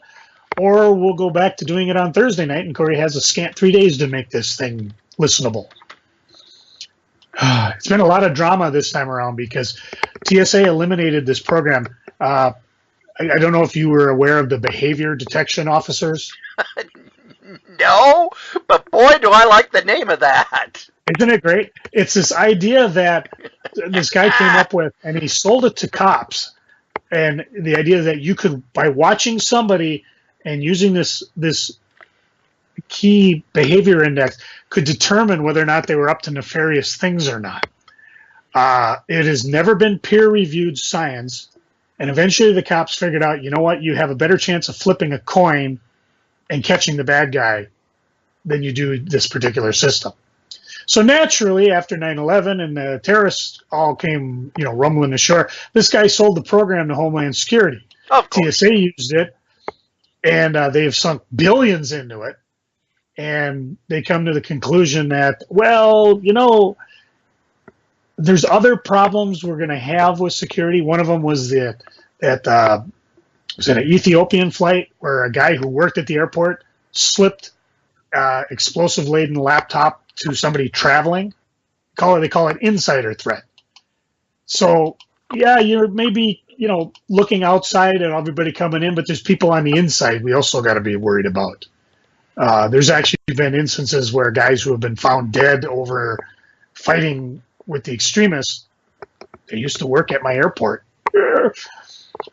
or we'll go back to doing it on Thursday night and Cory has a scant 3 days to make this thing listenable. It's been a lot of drama this time around because TSA eliminated this program. I don't know if you were aware of the behavior detection officers. No, but boy, do I like the name of that. Isn't it great? It's this idea that this guy came up with, and he sold it to cops. And the idea that you could, by watching somebody and using this key behavior index, could determine whether or not they were up to nefarious things or not. It has never been peer-reviewed science, and eventually the cops figured out, you know what, you have a better chance of flipping a coin and catching the bad guy than you do this particular system. So naturally, after 9/11 and the terrorists all came, rumbling ashore, this guy sold the program to Homeland Security. Of course. TSA used it, and they have sunk billions into it. And they come to the conclusion that, well, there's other problems we're going to have with security. One of them was that was it an Ethiopian flight where a guy who worked at the airport slipped explosive-laden laptop to somebody traveling. They call it insider threat. So, yeah, you're maybe, looking outside at everybody coming in, but there's people on the inside we also got to be worried about. There's actually been instances where guys who have been found dead over fighting with the extremists, they used to work at my airport.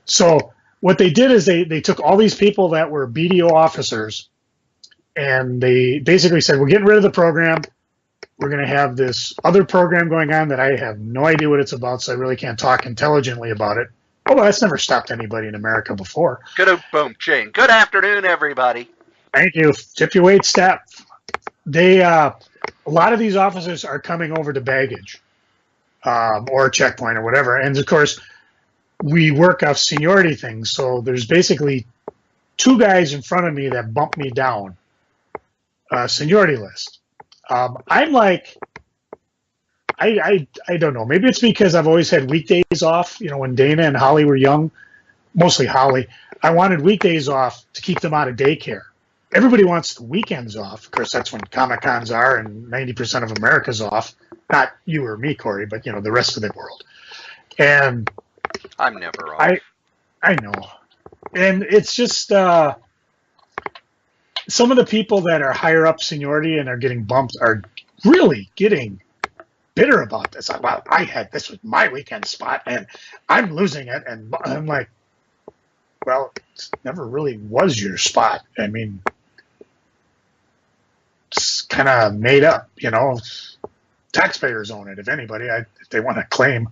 So what they did is they took all these people that were BDO officers, and they basically said, we're getting rid of the program. We're going to have this other program going on that I have no idea what it's about, so I really can't talk intelligently about it. Although that's never stopped anybody in America before. Boom, Shane. Good afternoon, everybody. Thank you. Tip your wait staff. A lot of these officers are coming over to baggage or checkpoint or whatever. And of course, we work off seniority things. So there's basically two guys in front of me that bump me down seniority list. I'm like, I don't know. Maybe it's because I've always had weekdays off. When Dana and Holly were young, mostly Holly, I wanted weekdays off to keep them out of daycare. Everybody wants the weekends off. Of course, that's when Comic-Cons are and 90% of America's off. Not you or me, Cory, but, the rest of the world. And I'm never off. I know. And it's just some of the people that are higher up seniority and are getting bumped are really getting bitter about this. Well, this was my weekend spot, and I'm losing it. And I'm like, well, it never really was your spot. I mean, it's kind of made up, Taxpayers own it, if anybody, if they want to claim.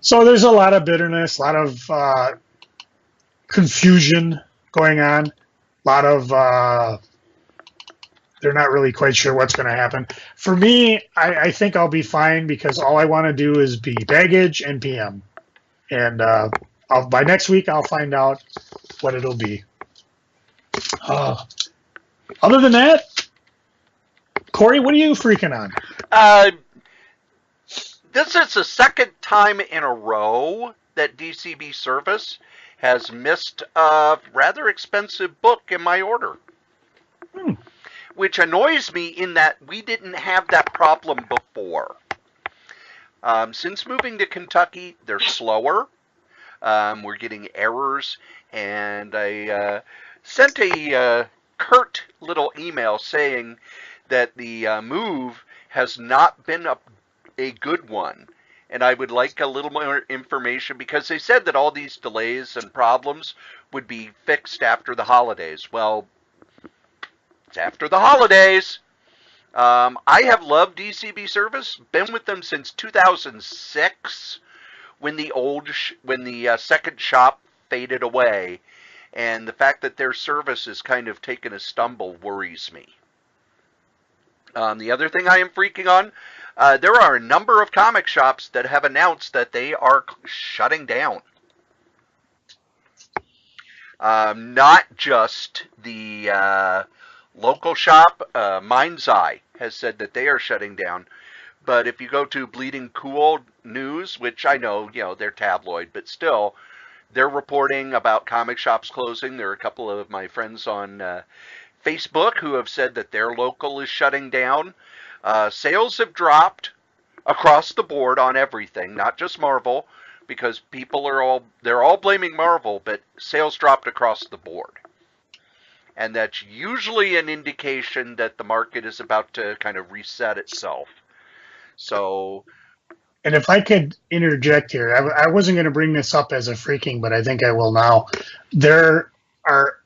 So there's a lot of bitterness, a lot of confusion going on, a lot of they're not really quite sure what's going to happen. For me, I think I'll be fine because all I want to do is be baggage and PM. And by next week, I'll find out what it'll be. Other than that, Cory, what are you freaking on? This is the second time in a row that DCB Service has missed a rather expensive book in my order. Which annoys me in that we didn't have that problem before. Since moving to Kentucky, they're slower. We're getting errors, and I sent a curt little email saying that the move has not been a good one, and I would like a little more information because they said that all these delays and problems would be fixed after the holidays. Well, it's after the holidays. I have loved DCB Service, been with them since 2006 when the second shop faded away, and the fact that their service has kind of taken a stumble worries me. The other thing I am freaking on, there are a number of comic shops that have announced that they are shutting down. Not just the local shop, Mind's Eye has said that they are shutting down. But if you go to Bleeding Cool News, which I know, they're tabloid, but still, they're reporting about comic shops closing. There are a couple of my friends on Facebook who have said that their local is shutting down. Sales have dropped across the board on everything, not just Marvel, because they're all blaming Marvel, but sales dropped across the board. And that's usually an indication that the market is about to kind of reset itself. So, and if I could interject here, I wasn't going to bring this up as a freaking, but I think I will now. There are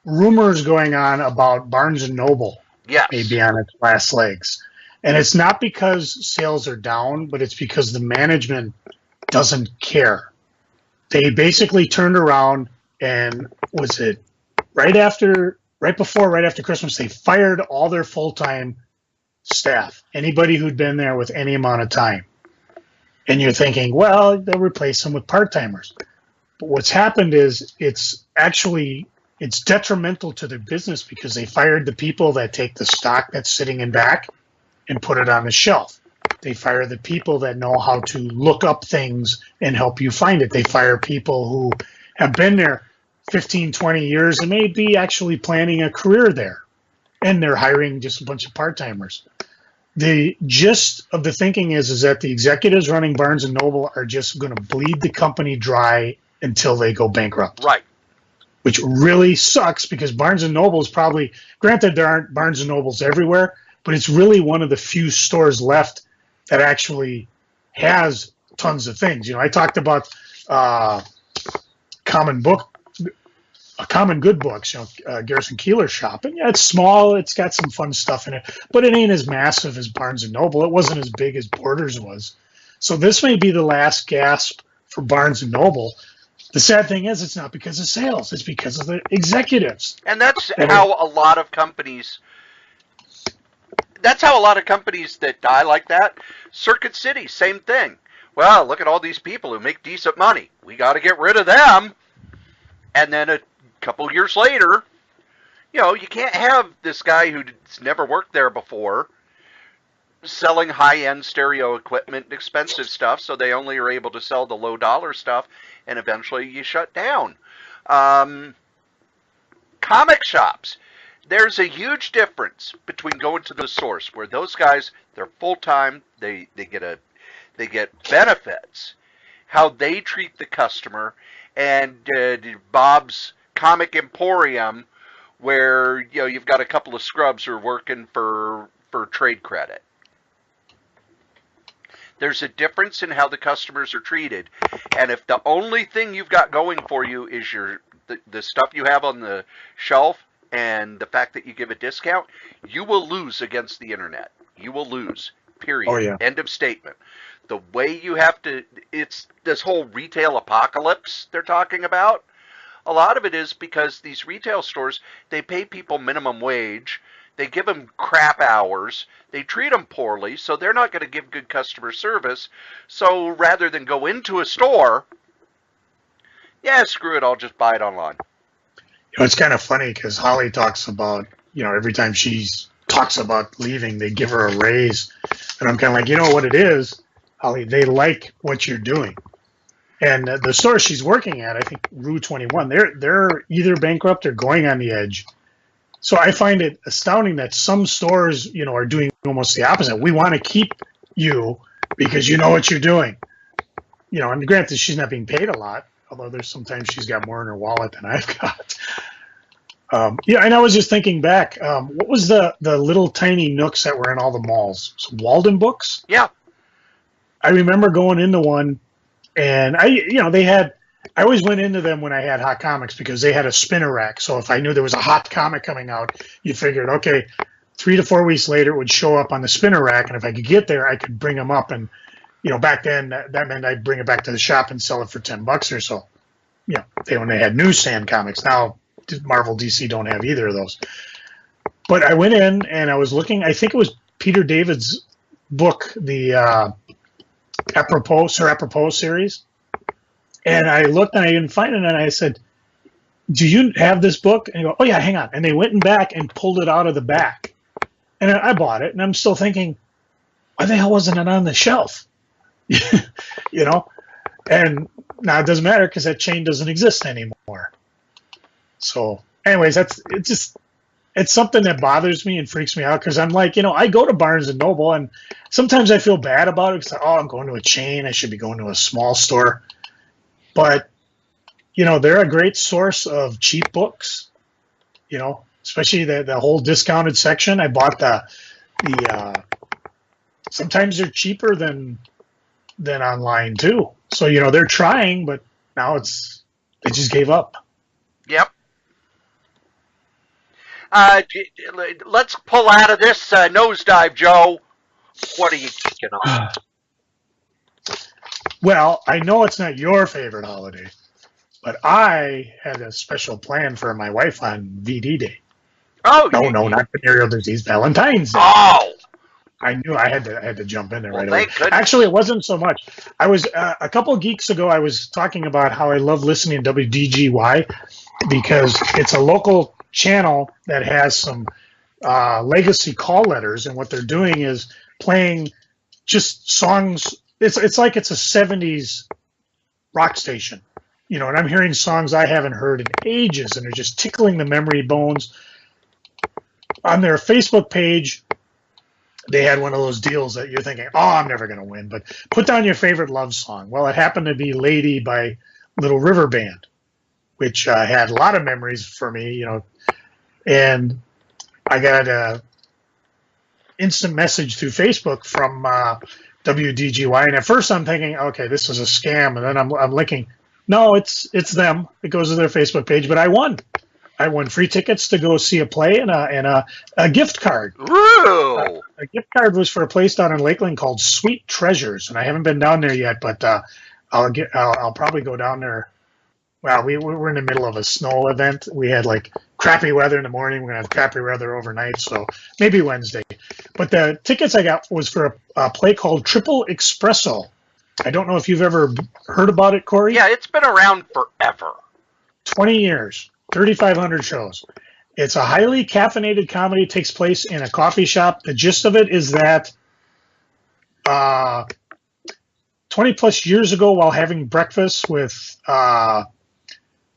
rumors going on about Barnes & Noble may be on its last legs. And it's not because sales are down, but it's because the management doesn't care. They basically turned around and right after Christmas, they fired all their full-time staff, anybody who'd been there with any amount of time. And you're thinking, well, they'll replace them with part-timers. But what's happened is it's detrimental to their business because they fired the people that take the stock that's sitting in back and put it on the shelf. They fire the people that know how to look up things and help you find it. They fire people who have been there 15, 20 years and may be actually planning a career there. And they're hiring just a bunch of part-timers. The gist of the thinking is that the executives running Barnes & Noble are just going to bleed the company dry until they go bankrupt. Right. Which really sucks because Barnes & Noble is probably, granted there aren't Barnes & Nobles everywhere, but it's really one of the few stores left that actually has tons of things. You know, I talked about Common Good Books, Garrison Keillor's shop. And yeah, it's small, it's got some fun stuff in it, but it ain't as massive as Barnes & Noble. It wasn't as big as Borders was. So this may be the last gasp for Barnes & Noble. The sad thing is it's not because of sales, it's because of the executives. And that's how a lot of companies that die like that. Circuit City, same thing. Well, look at all these people who make decent money. We got to get rid of them. And then a couple years later, you can't have this guy who's never worked there before selling high-end stereo equipment and expensive stuff, so they only are able to sell the low-dollar stuff, and eventually you shut down. Comic shops. There's a huge difference between going to the source, where those guys, they're full-time, they get benefits, how they treat the customer, and Bob's Comic Emporium, where you've got a couple of scrubs who are working for trade credit. There's a difference in how the customers are treated, and if the only thing you've got going for you is the stuff you have on the shelf and the fact that you give a discount, you will lose against the internet. You will lose. Period. Oh, yeah. End of statement. The way you have to, it's this whole retail apocalypse they're talking about. A lot of it is because these retail stores, they pay people minimum wage. They give them crap hours. They treat them poorly, so they're not going to give good customer service. So rather than go into a store, screw it, I'll just buy it online. It's kind of funny because Holly talks about, every time she talks about leaving, they give her a raise. And I'm kind of like, you know what it is, Holly? They like what you're doing. And the store she's working at, I think Rue 21, they're either bankrupt or going on the edge. So I find it astounding that some stores, are doing almost the opposite. We want to keep you because you know what you're doing. And granted, she's not being paid a lot, although there's sometimes she's got more in her wallet than I've got. And I was just thinking back, what was the little tiny nooks that were in all the malls? So Walden Books? Yeah. I remember going into one, and I always went into them when I had hot comics because they had a spinner rack. So if I knew there was a hot comic coming out, you figured, okay, 3 to 4 weeks later it would show up on the spinner rack, and if I could get there, I could bring them up. And back then that meant I'd bring it back to the shop and sell it for $10 or so. When they had newsstand comics. Now Marvel, DC don't have either of those. But I went in and I was looking. I think it was Peter David's book, the Sir Apropos series. And I looked and I didn't find it, and I said, do you have this book? And he go, oh yeah, hang on. And they went back and pulled it out of the back. And I bought it, and I'm still thinking, why the hell wasn't it on the shelf? And now it doesn't matter because that chain doesn't exist anymore. So anyways, it's something that bothers me and freaks me out because I'm like, I go to Barnes and Noble and sometimes I feel bad about it because, I'm going to a chain. I should be going to a small store. But, they're a great source of cheap books, especially the whole discounted section. I bought the sometimes they're cheaper than online too. So, they're trying, but now they just gave up. Yep. Let's pull out of this nosedive, Joe. What are you kicking on? Well, I know it's not your favorite holiday, but I had a special plan for my wife on VD Day. Oh, no, not venereal disease, Valentine's Day. Oh, I knew I had to jump in there right away. Goodness. Actually, it wasn't so much. I was a couple of geeks ago. I was talking about how I love listening to WDGY because it's a local channel that has some legacy call letters, and what they're doing is playing just songs. It's like it's a 70s rock station, and I'm hearing songs I haven't heard in ages, and they're just tickling the memory bones. On their Facebook page, they had one of those deals that you're thinking, I'm never going to win, but put down your favorite love song. Well, it happened to be Lady by Little River Band, which had a lot of memories for me, and I got a instant message through Facebook from WDGY, and at first I'm thinking, okay, this is a scam, and then I'm linking, no, it's them. It goes to their Facebook page, but I won. I won free tickets to go see a play and a gift card. Ooh. A gift card was for a place down in Lakeland called Sweet Treasures, and I haven't been down there yet, but I'll probably go down there. Well, we were in the middle of a snow event. We had like crappy weather in the morning. We're gonna have crappy weather overnight, so maybe Wednesday. But the tickets I got was for a play called Triple Espresso. I don't know if you've ever heard about it, Cory. Yeah, it's been around forever. 20 years. 3,500 shows. It's a highly caffeinated comedy. It takes place in a coffee shop. The gist of it is that 20 plus years ago, while having breakfast with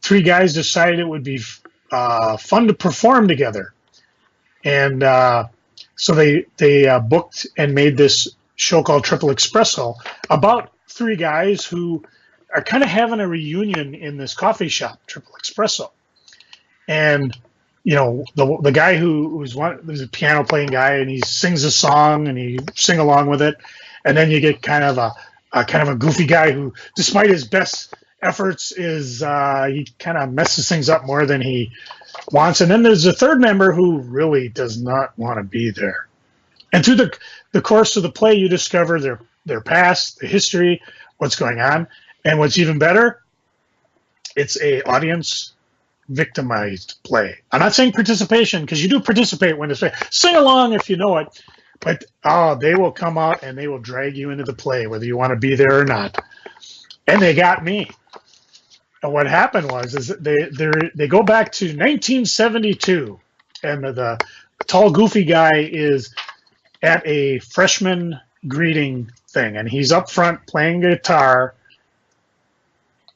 three guys, decided it would be fun to perform together. And so they booked and made this show called Triple Espresso about three guys who are kind of having a reunion in this coffee shop, Triple Espresso. And the guy who's a piano playing guy, and he sings a song and he sing along with it, and then you get kind of a goofy guy who, despite his best efforts, is he kind of messes things up more than he wants. And then there's a third member who really does not want to be there. And through the course of the play, you discover their past, the history, what's going on, and what's even better, it's a audience victimized play. I'm not saying participation, because you do participate when it's sing along if you know it, but they will come out and they will drag you into the play whether you want to be there or not. And they got me. And what happened was they go back to 1972, and the tall goofy guy is at a freshman greeting thing, and he's up front playing guitar,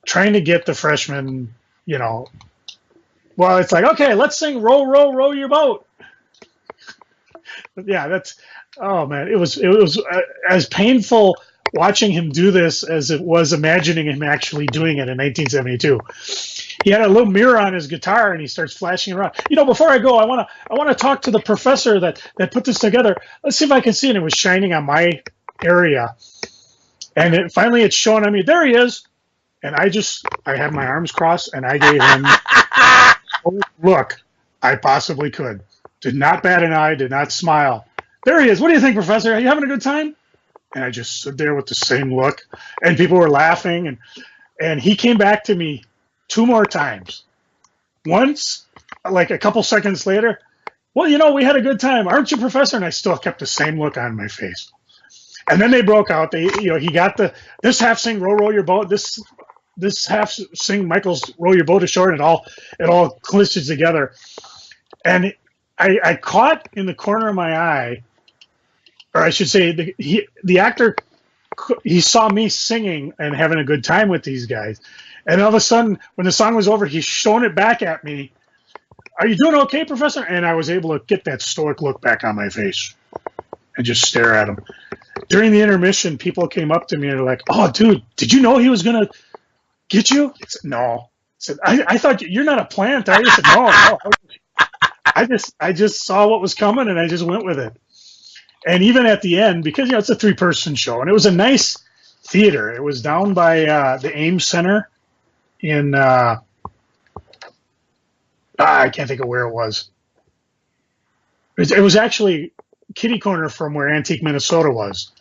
trying to get the freshmen, well, it's like, okay, let's sing "Row, Row, Row Your Boat." Yeah, oh man, it was as painful watching him do this as it was imagining him actually doing it in 1972. He had a little mirror on his guitar, and he starts flashing around. Before I go, I want to talk to the professor that put this together. Let's see if I can see it. And it was shining on my area, and finally it's showing on me. There he is. And I had my arms crossed, and I gave him the look I possibly could. Did not bat an eye, did not smile. There he is. What do you think, Professor? Are you having a good time? And I just stood there with the same look, and people were laughing. And he came back to me 2 more times. Once, like a couple seconds later, well, we had a good time. Aren't you, Professor? And I still kept the same look on my face. And then they broke out. He got this half sing "Row, Row Your Boat." This half sing Michael's "Row Your Boat Ashore," and it all clishes together. And I caught in the corner of my eye, or I should say, the actor, he saw me singing and having a good time with these guys, and all of a sudden, when the song was over, he's showing it back at me. are you doing okay, Professor? And I was able to get that stoic look back on my face and just stare at him. During the intermission, people came up to me and they're like, "Oh, dude, did you know he was going to get you?" I said, "No." I said, I thought you're not a plant, are you? I said, no. I just saw what was coming and I just went with it. And even at the end, because it's a 3-person show, and it was a nice theater. It was down by the Ames Center in I can't think of where it was. It was actually kitty corner from where Antique Minnesota was.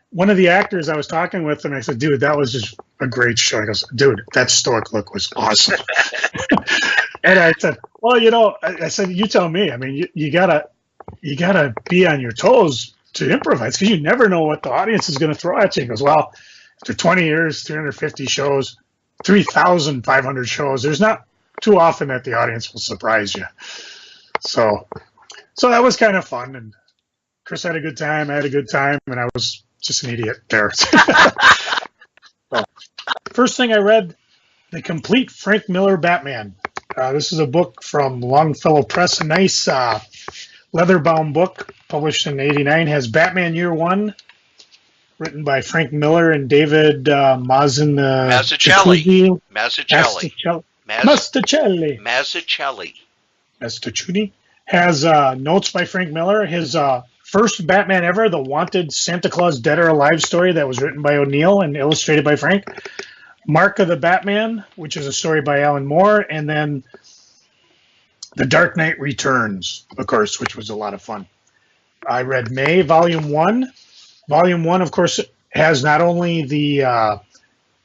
One of the actors I was talking with, and I said, "Dude, that was just a great show." He goes, "Dude, that stoic look was awesome." And I said, "Well, I said, you tell me. I mean, you gotta be on your toes to improvise because you never know what the audience is going to throw at you." He goes, "Well, after 20 years, 350 shows, 3,500 shows, there's not too often that the audience will surprise you." So that was kind of fun, and Chris had a good time. I had a good time, and I was just an idiot there. So, first thing I read, The Complete Frank Miller Batman. This is a book from Longfellow Press, a nice leather-bound book published in '89. Has Batman Year One, written by Frank Miller and David Mazzucchelli. Mazzucchelli has notes by Frank Miller. His first Batman ever, the Wanted Santa Claus Dead or Alive story that was written by O'Neill and illustrated by Frank. Mark of the Batman, which is a story by Alan Moore, and then The Dark Knight Returns, of course, which was a lot of fun. I read May, Volume 1. Volume 1, of course, has not only the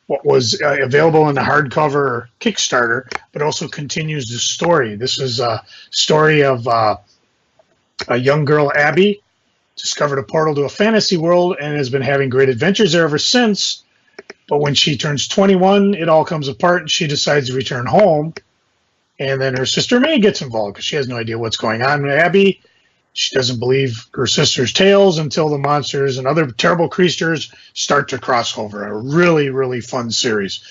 what was available in the hardcover Kickstarter, but also continues the story. This is a story of a young girl, Abby, discovered a portal to a fantasy world and has been having great adventures there ever since. But when she turns 21, it all comes apart and she decides to return home. And then her sister May gets involved because she has no idea what's going on with Abby. She doesn't believe her sister's tales until the monsters and other terrible creatures start to cross over. A really, really fun series.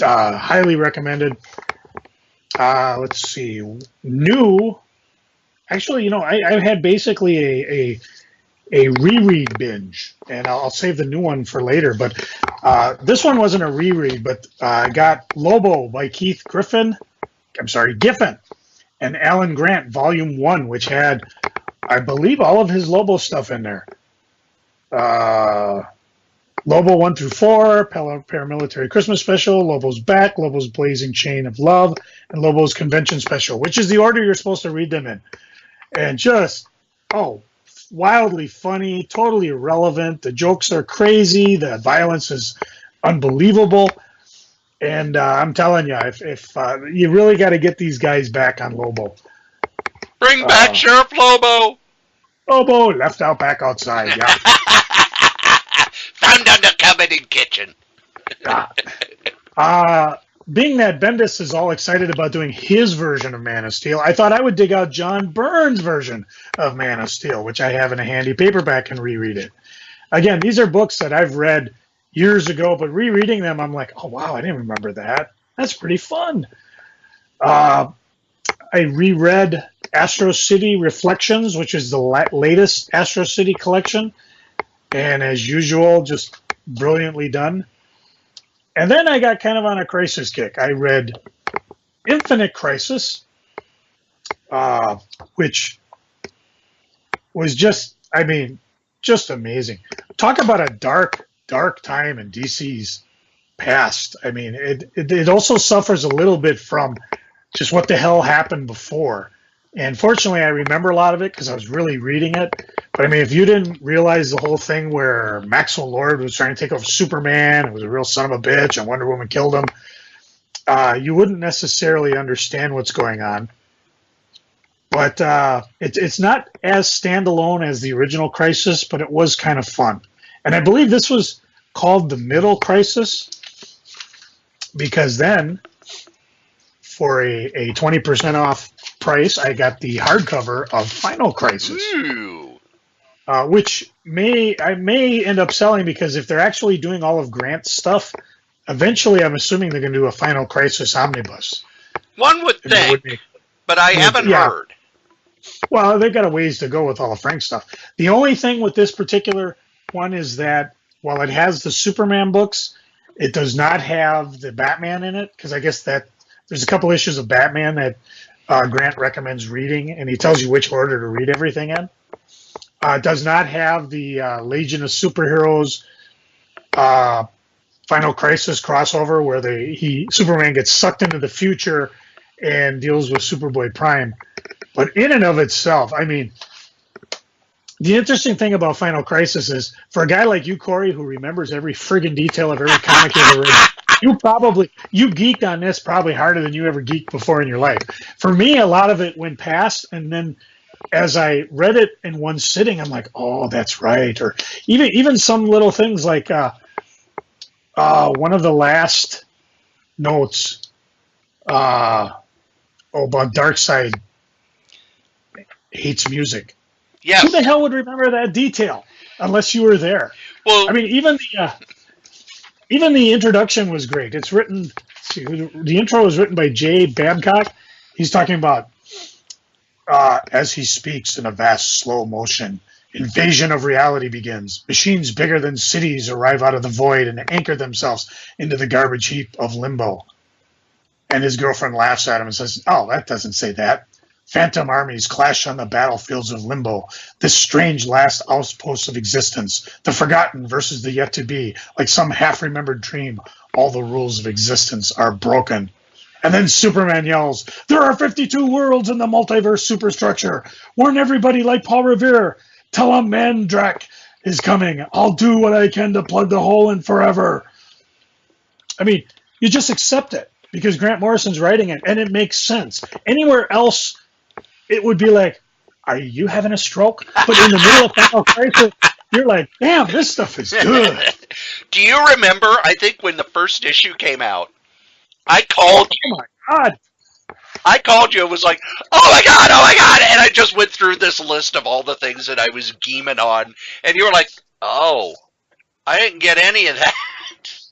Highly recommended. Let's see. New. Actually, I've had basically a reread binge, and I'll save the new one for later. But this one wasn't a reread, but I got Lobo by Giffen and Alan Grant, Volume 1, which had, I believe, all of his Lobo stuff in there. Lobo 1 through 4, Paramilitary Christmas Special, Lobo's Back, Lobo's Blazing Chain of Love, and Lobo's Convention Special, which is the order you're supposed to read them in. And just, wildly funny, totally irrelevant. The jokes are crazy. The violence is unbelievable. And I'm telling you, if you really got to get these guys back on Lobo. Bring back Sheriff Lobo. Lobo left out back outside. Yeah. Found under cupboard in kitchen. Being that Bendis is all excited about doing his version of Man of Steel, I thought I would dig out John Byrne's version of Man of Steel, which I have in a handy paperback and reread it. Again, these are books that I've read years ago, but rereading them, I'm like, oh, wow, I didn't remember that. That's pretty fun. I reread Astro City Reflections, which is the latest Astro City collection, and as usual, just brilliantly done. And then I got kind of on a crisis kick. I read Infinite Crisis, which was just amazing. Talk about a dark time in DC's past. I mean, it also suffers a little bit from just what the hell happened before. And fortunately, I remember a lot of it because I was really reading it. But I mean, if you didn't realize the whole thing where Maxwell Lord was trying to take over Superman, it was a real son of a bitch, and Wonder Woman killed him, you wouldn't necessarily understand what's going on. But it's not as standalone as the original Crisis, but it was kind of fun. And I believe this was called the Middle Crisis because then, for a 20% off price, I got the hardcover of Final Crisis. Ooh. Which I may end up selling because if they're actually doing all of Grant's stuff, eventually, I'm assuming they're going to do a Final Crisis omnibus. One would think, but I haven't heard. Well, they've got a ways to go with all the Frank stuff. The only thing with this particular one is that while it has the Superman books, it does not have the Batman in it, because I guess that there's a couple issues of Batman that Grant recommends reading, and he tells you which order to read everything in. It does not have the Legion of Superheroes Final Crisis crossover where Superman gets sucked into the future and deals with Superboy Prime. But in and of itself, I mean, the interesting thing about Final Crisis is, for a guy like you, Cory, who remembers every friggin' detail of every comic you ever read, you geeked on this probably harder than you ever geeked before in your life. For me, a lot of it went past, and then as I read it in one sitting, I'm like, oh, that's right. Or even some little things like one of the last notes about Darkseid hates music. Yes. Who the hell would remember that detail unless you were there? Well, I mean, even the introduction was great. It's written. See, the intro was written by Jay Babcock. He's talking about as he speaks in a vast slow motion, invasion of reality begins. Machines bigger than cities arrive out of the void and anchor themselves into the garbage heap of limbo. And his girlfriend laughs at him and says, "Oh, that doesn't say that. Phantom armies clash on the battlefields of limbo, this strange last outpost of existence, the forgotten versus the yet to be, like some half-remembered dream, all the rules of existence are broken." And then Superman yells, "There are 52 worlds in the multiverse superstructure. Warn everybody like Paul Revere. Tell them Mandrak is coming. I'll do what I can to plug the hole in forever." I mean, you just accept it because Grant Morrison's writing it, and it makes sense. Anywhere else, it would be like, are you having a stroke? But in the middle of Final Crisis, you're like, damn, this stuff is good. Do you remember, I think when the first issue came out, I called you. Oh, my God. I called you and was like, oh my God. And I just went through this list of all the things that I was geeming on. And you were like, oh, I didn't get any of that.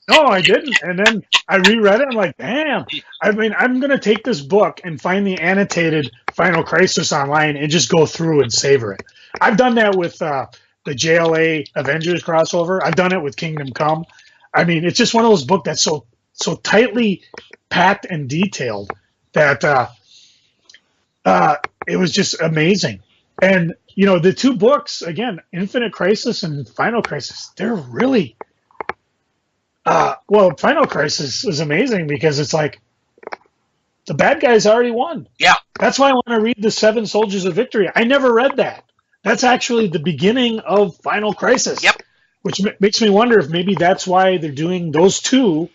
No, I didn't. And then I reread it. I'm like, damn. I mean, I'm going to take this book and find the annotated Final Crisis online and just go through and savor it. I've done that with the JLA Avengers crossover. I've done it with Kingdom Come. I mean, it's just one of those books that's so tightly packed and detailed that it was just amazing. And, you know, the two books, again, Infinite Crisis and Final Crisis, they're really... well, Final Crisis is amazing because it's like the bad guys already won. Yeah. That's why I want to read the Seven Soldiers of Victory. I never read that. That's actually the beginning of Final Crisis. Yep. Which makes me wonder if maybe that's why they're doing those two.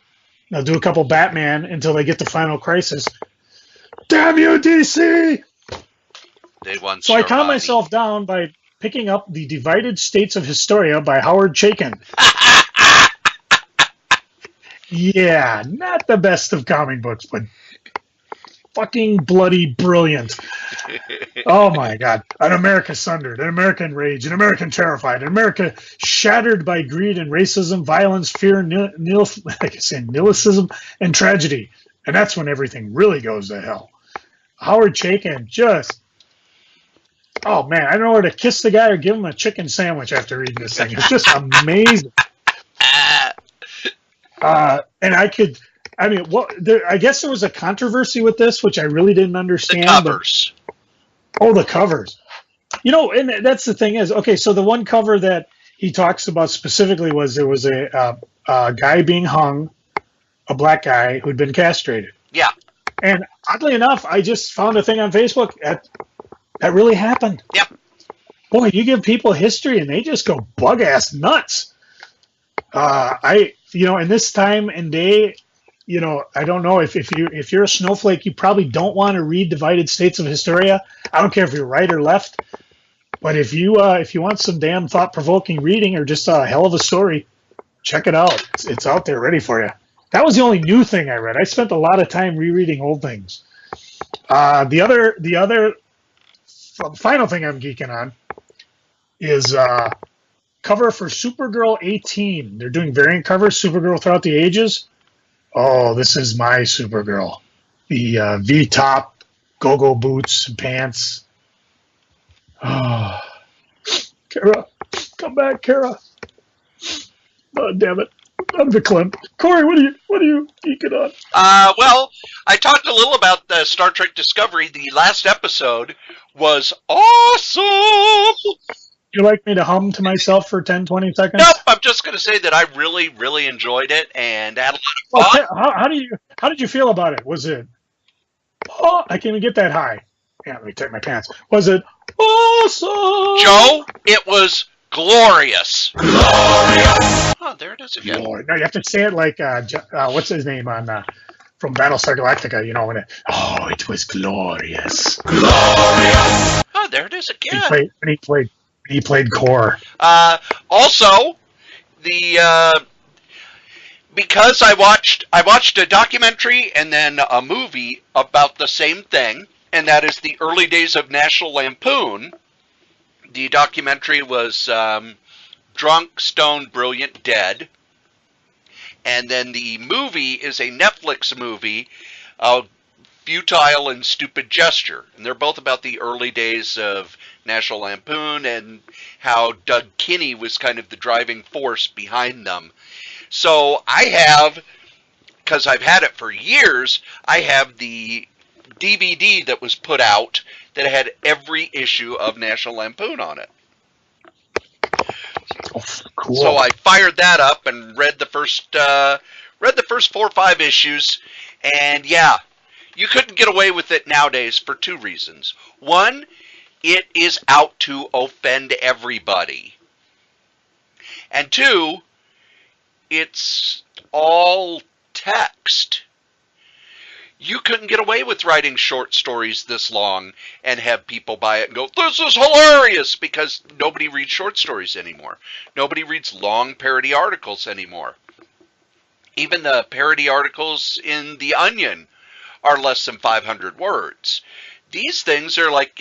They'll do a couple Batman until they get to Final Crisis. Damn you, DC! They won. So I calmed myself down by picking up The Divided States of Historia by Howard Chaykin. Yeah, not the best of comic books, but fucking bloody brilliant. Oh my God. An America sundered, an America enraged, an American terrified, an America shattered by greed and racism, violence, fear, nihilism, and tragedy. And that's when everything really goes to hell. Howard Chaykin just... Oh man, I don't know where to kiss the guy or give him a chicken sandwich after reading this thing. It's just amazing. And I guess there was a controversy with this, which I really didn't understand. The covers. The covers. You know, and that's the thing is, okay, so the one cover that he talks about specifically was there was a guy being hung, a black guy who'd been castrated. Yeah. And oddly enough, I just found a thing on Facebook that really happened. Yep. Boy, you give people history and they just go bug-ass nuts. In this time and day, you know, I don't know if you're a snowflake, you probably don't want to read Divided States of Historia. I don't care if you're right or left, but if you want some damn thought-provoking reading or just a hell of a story, check it out. It's out there ready for you. That was the only new thing I read. I spent a lot of time rereading old things. The other final thing I'm geeking on is cover for Supergirl 18. They're doing variant covers, Supergirl Throughout the Ages. Oh, this is my Supergirl. The V-top, go-go boots, and pants. Oh, Kara, come back, Kara. Oh, damn it. I'm verklempt. Cory, what are you geeking on? Well, I talked a little about the Star Trek Discovery. The last episode was awesome. You like me to hum to myself for 10, 20 seconds? Nope, I'm just going to say that I really, really enjoyed it and had a lot of fun. Okay, how did you feel about it? Was it, oh, I can't even get that high. Yeah, let me take my pants. Was it awesome? Joe, it was glorious. Glorious. Oh, there it is again. Lord. No, you have to say it like, what's his name on from Battlestar Galactica, you know, when it was glorious. Glorious. Oh, there it is again. He played Core. Also, because I watched a documentary and then a movie about the same thing, and that is the early days of National Lampoon. The documentary was Drunk, Stoned, Brilliant, Dead. And then the movie is a Netflix movie, Futile and Stupid Gesture. And they're both about the early days of National Lampoon and how Doug Kinney was kind of the driving force behind them. So I have, because I've had it for years, I have the DVD that was put out that had every issue of National Lampoon on it. Oh, cool. So I fired that up and read the first 4 or 5 issues, and yeah, you couldn't get away with it nowadays for 2 reasons. One, it is out to offend everybody. And 2, it's all text. You couldn't get away with writing short stories this long and have people buy it and go, this is hilarious, because nobody reads short stories anymore. Nobody reads long parody articles anymore. Even the parody articles in The Onion are less than 500 words. These things are like,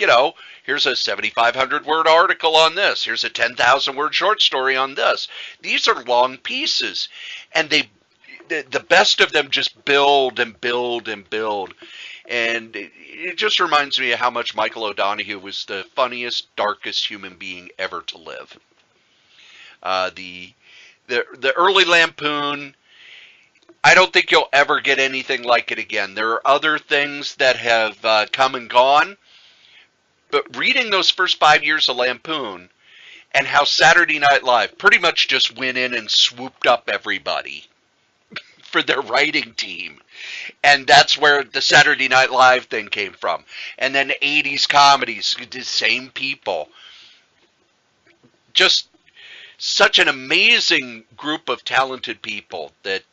here's a 7,500 word article on this. Here's a 10,000 word short story on this. These are long pieces, and the best of them just build and build and build. And it just reminds me of how much Michael O'Donoghue was the funniest, darkest human being ever to live. The early Lampoon, I don't think you'll ever get anything like it again. There are other things that have come and gone, but reading those first 5 years of Lampoon and how Saturday Night Live pretty much just went in and swooped up everybody for their writing team. And that's where the Saturday Night Live thing came from. And then 80s comedies, the same people. Just such an amazing group of talented people that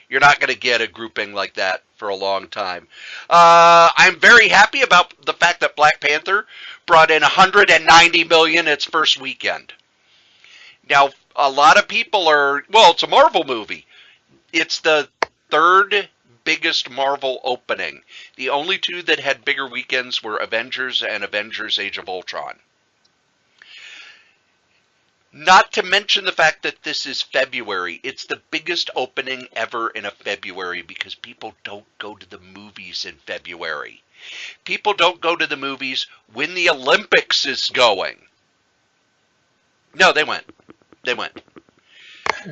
you're not going to get a grouping like that for a long time. I'm very happy about the fact that Black Panther brought in $190 million its first weekend. Now, a lot of people it's a Marvel movie. It's the 3rd biggest Marvel opening. The only 2 that had bigger weekends were Avengers and Avengers Age of Ultron. Not to mention the fact that this is February. It's the biggest opening ever in a February because people don't go to the movies in February. People don't go to the movies when the Olympics is going. No, they went.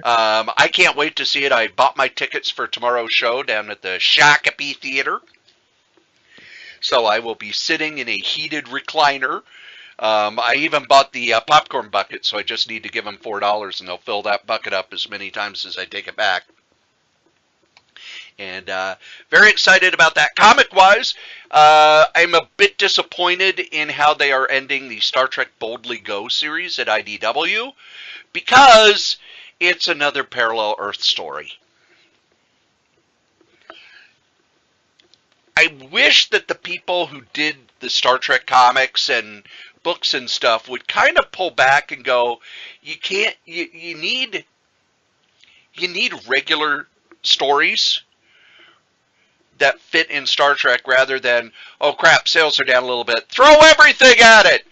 I can't wait to see it. I bought my tickets for tomorrow's show down at the Shakopee Theater. So I will be sitting in a heated recliner. I even bought the popcorn bucket, so I just need to give them $4 and they'll fill that bucket up as many times as I take it back. And very excited about that. Comic-wise, I'm a bit disappointed in how they are ending the Star Trek Boldly Go series at IDW, because it's another parallel Earth story. I wish that the people who did the Star Trek comics and books and stuff would kind of pull back and go, you need regular stories that fit in Star Trek rather than, oh crap, sales are down a little bit, throw everything at it.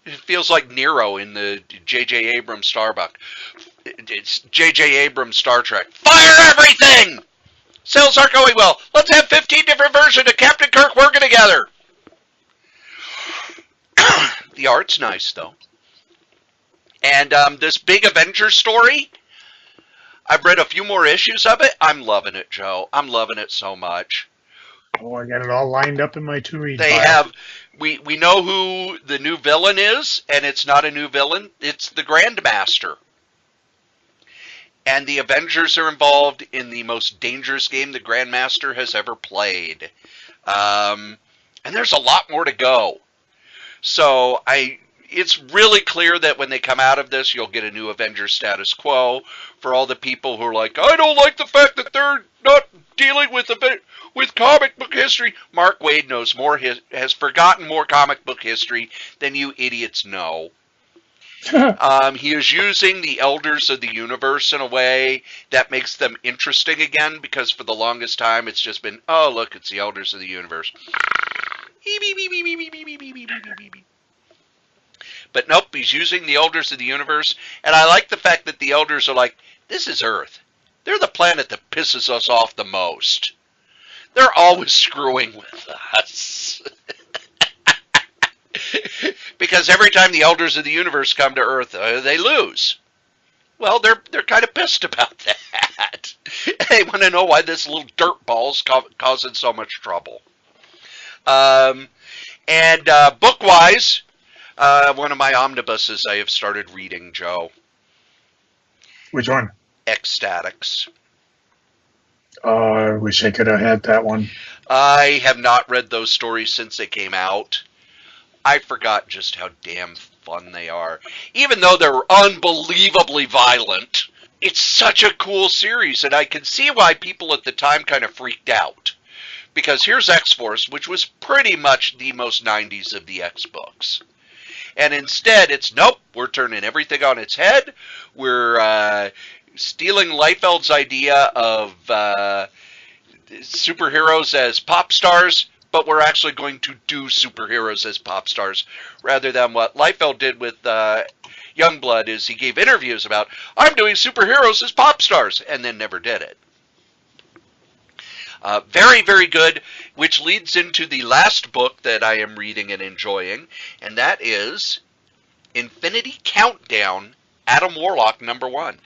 It feels like Nero in the J.J. Abrams Starbuck. It's J.J. Abrams' Star Trek. Fire everything! Sales aren't going well. Let's have 15 different versions of Captain Kirk working together. The art's nice, though. And this big Avengers story, I've read a few more issues of it. I'm loving it, Joe. I'm loving it so much. Oh, I got it all lined up in my to-read They pile. have, we know who the new villain is, and it's not a new villain. It's the Grandmaster. And the Avengers are involved in the most dangerous game the Grandmaster has ever played. And there's a lot more to go. So it's really clear that when they come out of this, you'll get a new Avengers status quo. For all the people who are like, I don't like the fact that they're not dealing with comic book history. Mark Waid knows more, has forgotten more comic book history than you idiots know. He is using the Elders of the Universe in a way that makes them interesting again, because for the longest time it's just been, oh, look, it's the Elders of the Universe. But nope, he's using the Elders of the Universe, and I like the fact that the Elders are like, this is Earth. They're the planet that pisses us off the most. They're always screwing with us. Because every time the Elders of the Universe come to Earth, they lose. Well, they're kind of pissed about that. They want to know why this little dirtball's causing so much trouble. And book-wise, one of my omnibuses I have started reading, Joe. Which one? Ecstatics. Oh, I wish I could have had that one. I have not read those stories since they came out. I forgot just how damn fun they are. Even though they're unbelievably violent, it's such a cool series, and I can see why people at the time kind of freaked out. Because here's X-Force, which was pretty much the most 90s of the X books. And instead, it's, nope, we're turning everything on its head. We're stealing Liefeld's idea of superheroes as pop stars, but we're actually going to do superheroes as pop stars, rather than what Liefeld did with Youngblood, is he gave interviews about, I'm doing superheroes as pop stars, and then never did it. Very, very good, which leads into the last book that I am reading and enjoying, and that is Infinity Countdown, Adam Warlock #1,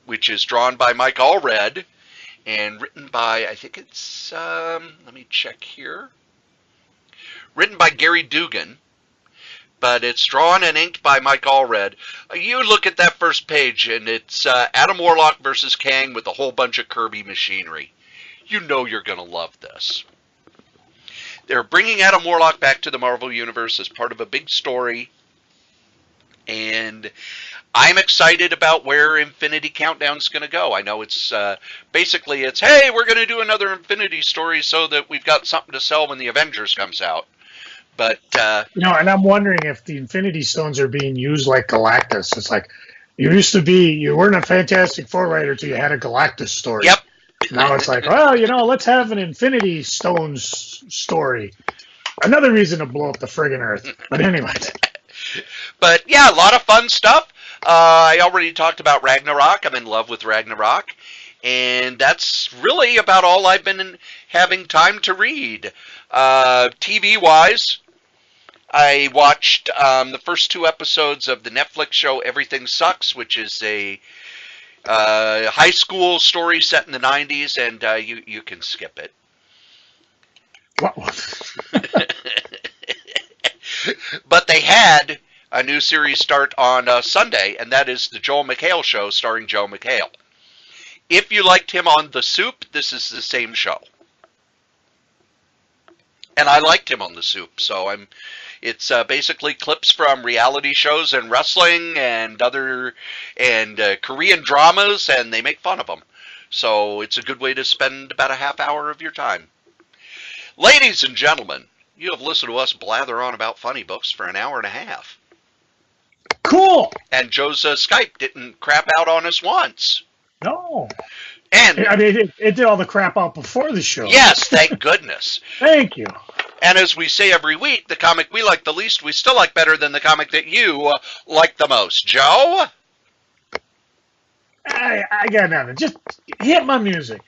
which is drawn by Mike Allred and written by, I think it's, let me check here, written by Gary Dugan, but it's drawn and inked by Mike Allred. You look at that first page, and it's Adam Warlock versus Kang with a whole bunch of Kirby machinery. You know you're going to love this. They're bringing Adam Warlock back to the Marvel Universe as part of a big story, and I'm excited about where Infinity Countdown's going to go. I know it's basically it's, hey, we're going to do another Infinity story so that we've got something to sell when the Avengers comes out. But and I'm wondering if the Infinity Stones are being used like Galactus. It's like you weren't a Fantastic Four writer till you had a Galactus story. Yep. Now it's like, well, let's have an Infinity Stones story. Another reason to blow up the friggin' Earth. But anyway. But yeah, a lot of fun stuff. I already talked about Ragnarok. I'm in love with Ragnarok. And that's really about all I've been having time to read. TV-wise, I watched the first 2 episodes of the Netflix show Everything Sucks, which is a high school story set in the 90s, and you can skip it. But they had a new series start on Sunday, and that is the Joel McHale Show starring Joe McHale. If you liked him on The Soup, this is the same show. And I liked him on The Soup, so it's basically clips from reality shows and wrestling and Korean dramas, and they make fun of them. So it's a good way to spend about a half hour of your time. Ladies and gentlemen, you have listened to us blather on about funny books for an hour and a half. Cool. And Joe's Skype didn't crap out on us once. No. And I mean, it did all the crap out before the show. Yes, thank goodness. Thank you. And as we say every week, the comic we like the least, we still like better than the comic that you like the most. Joe? I got nothing. Just hit my music.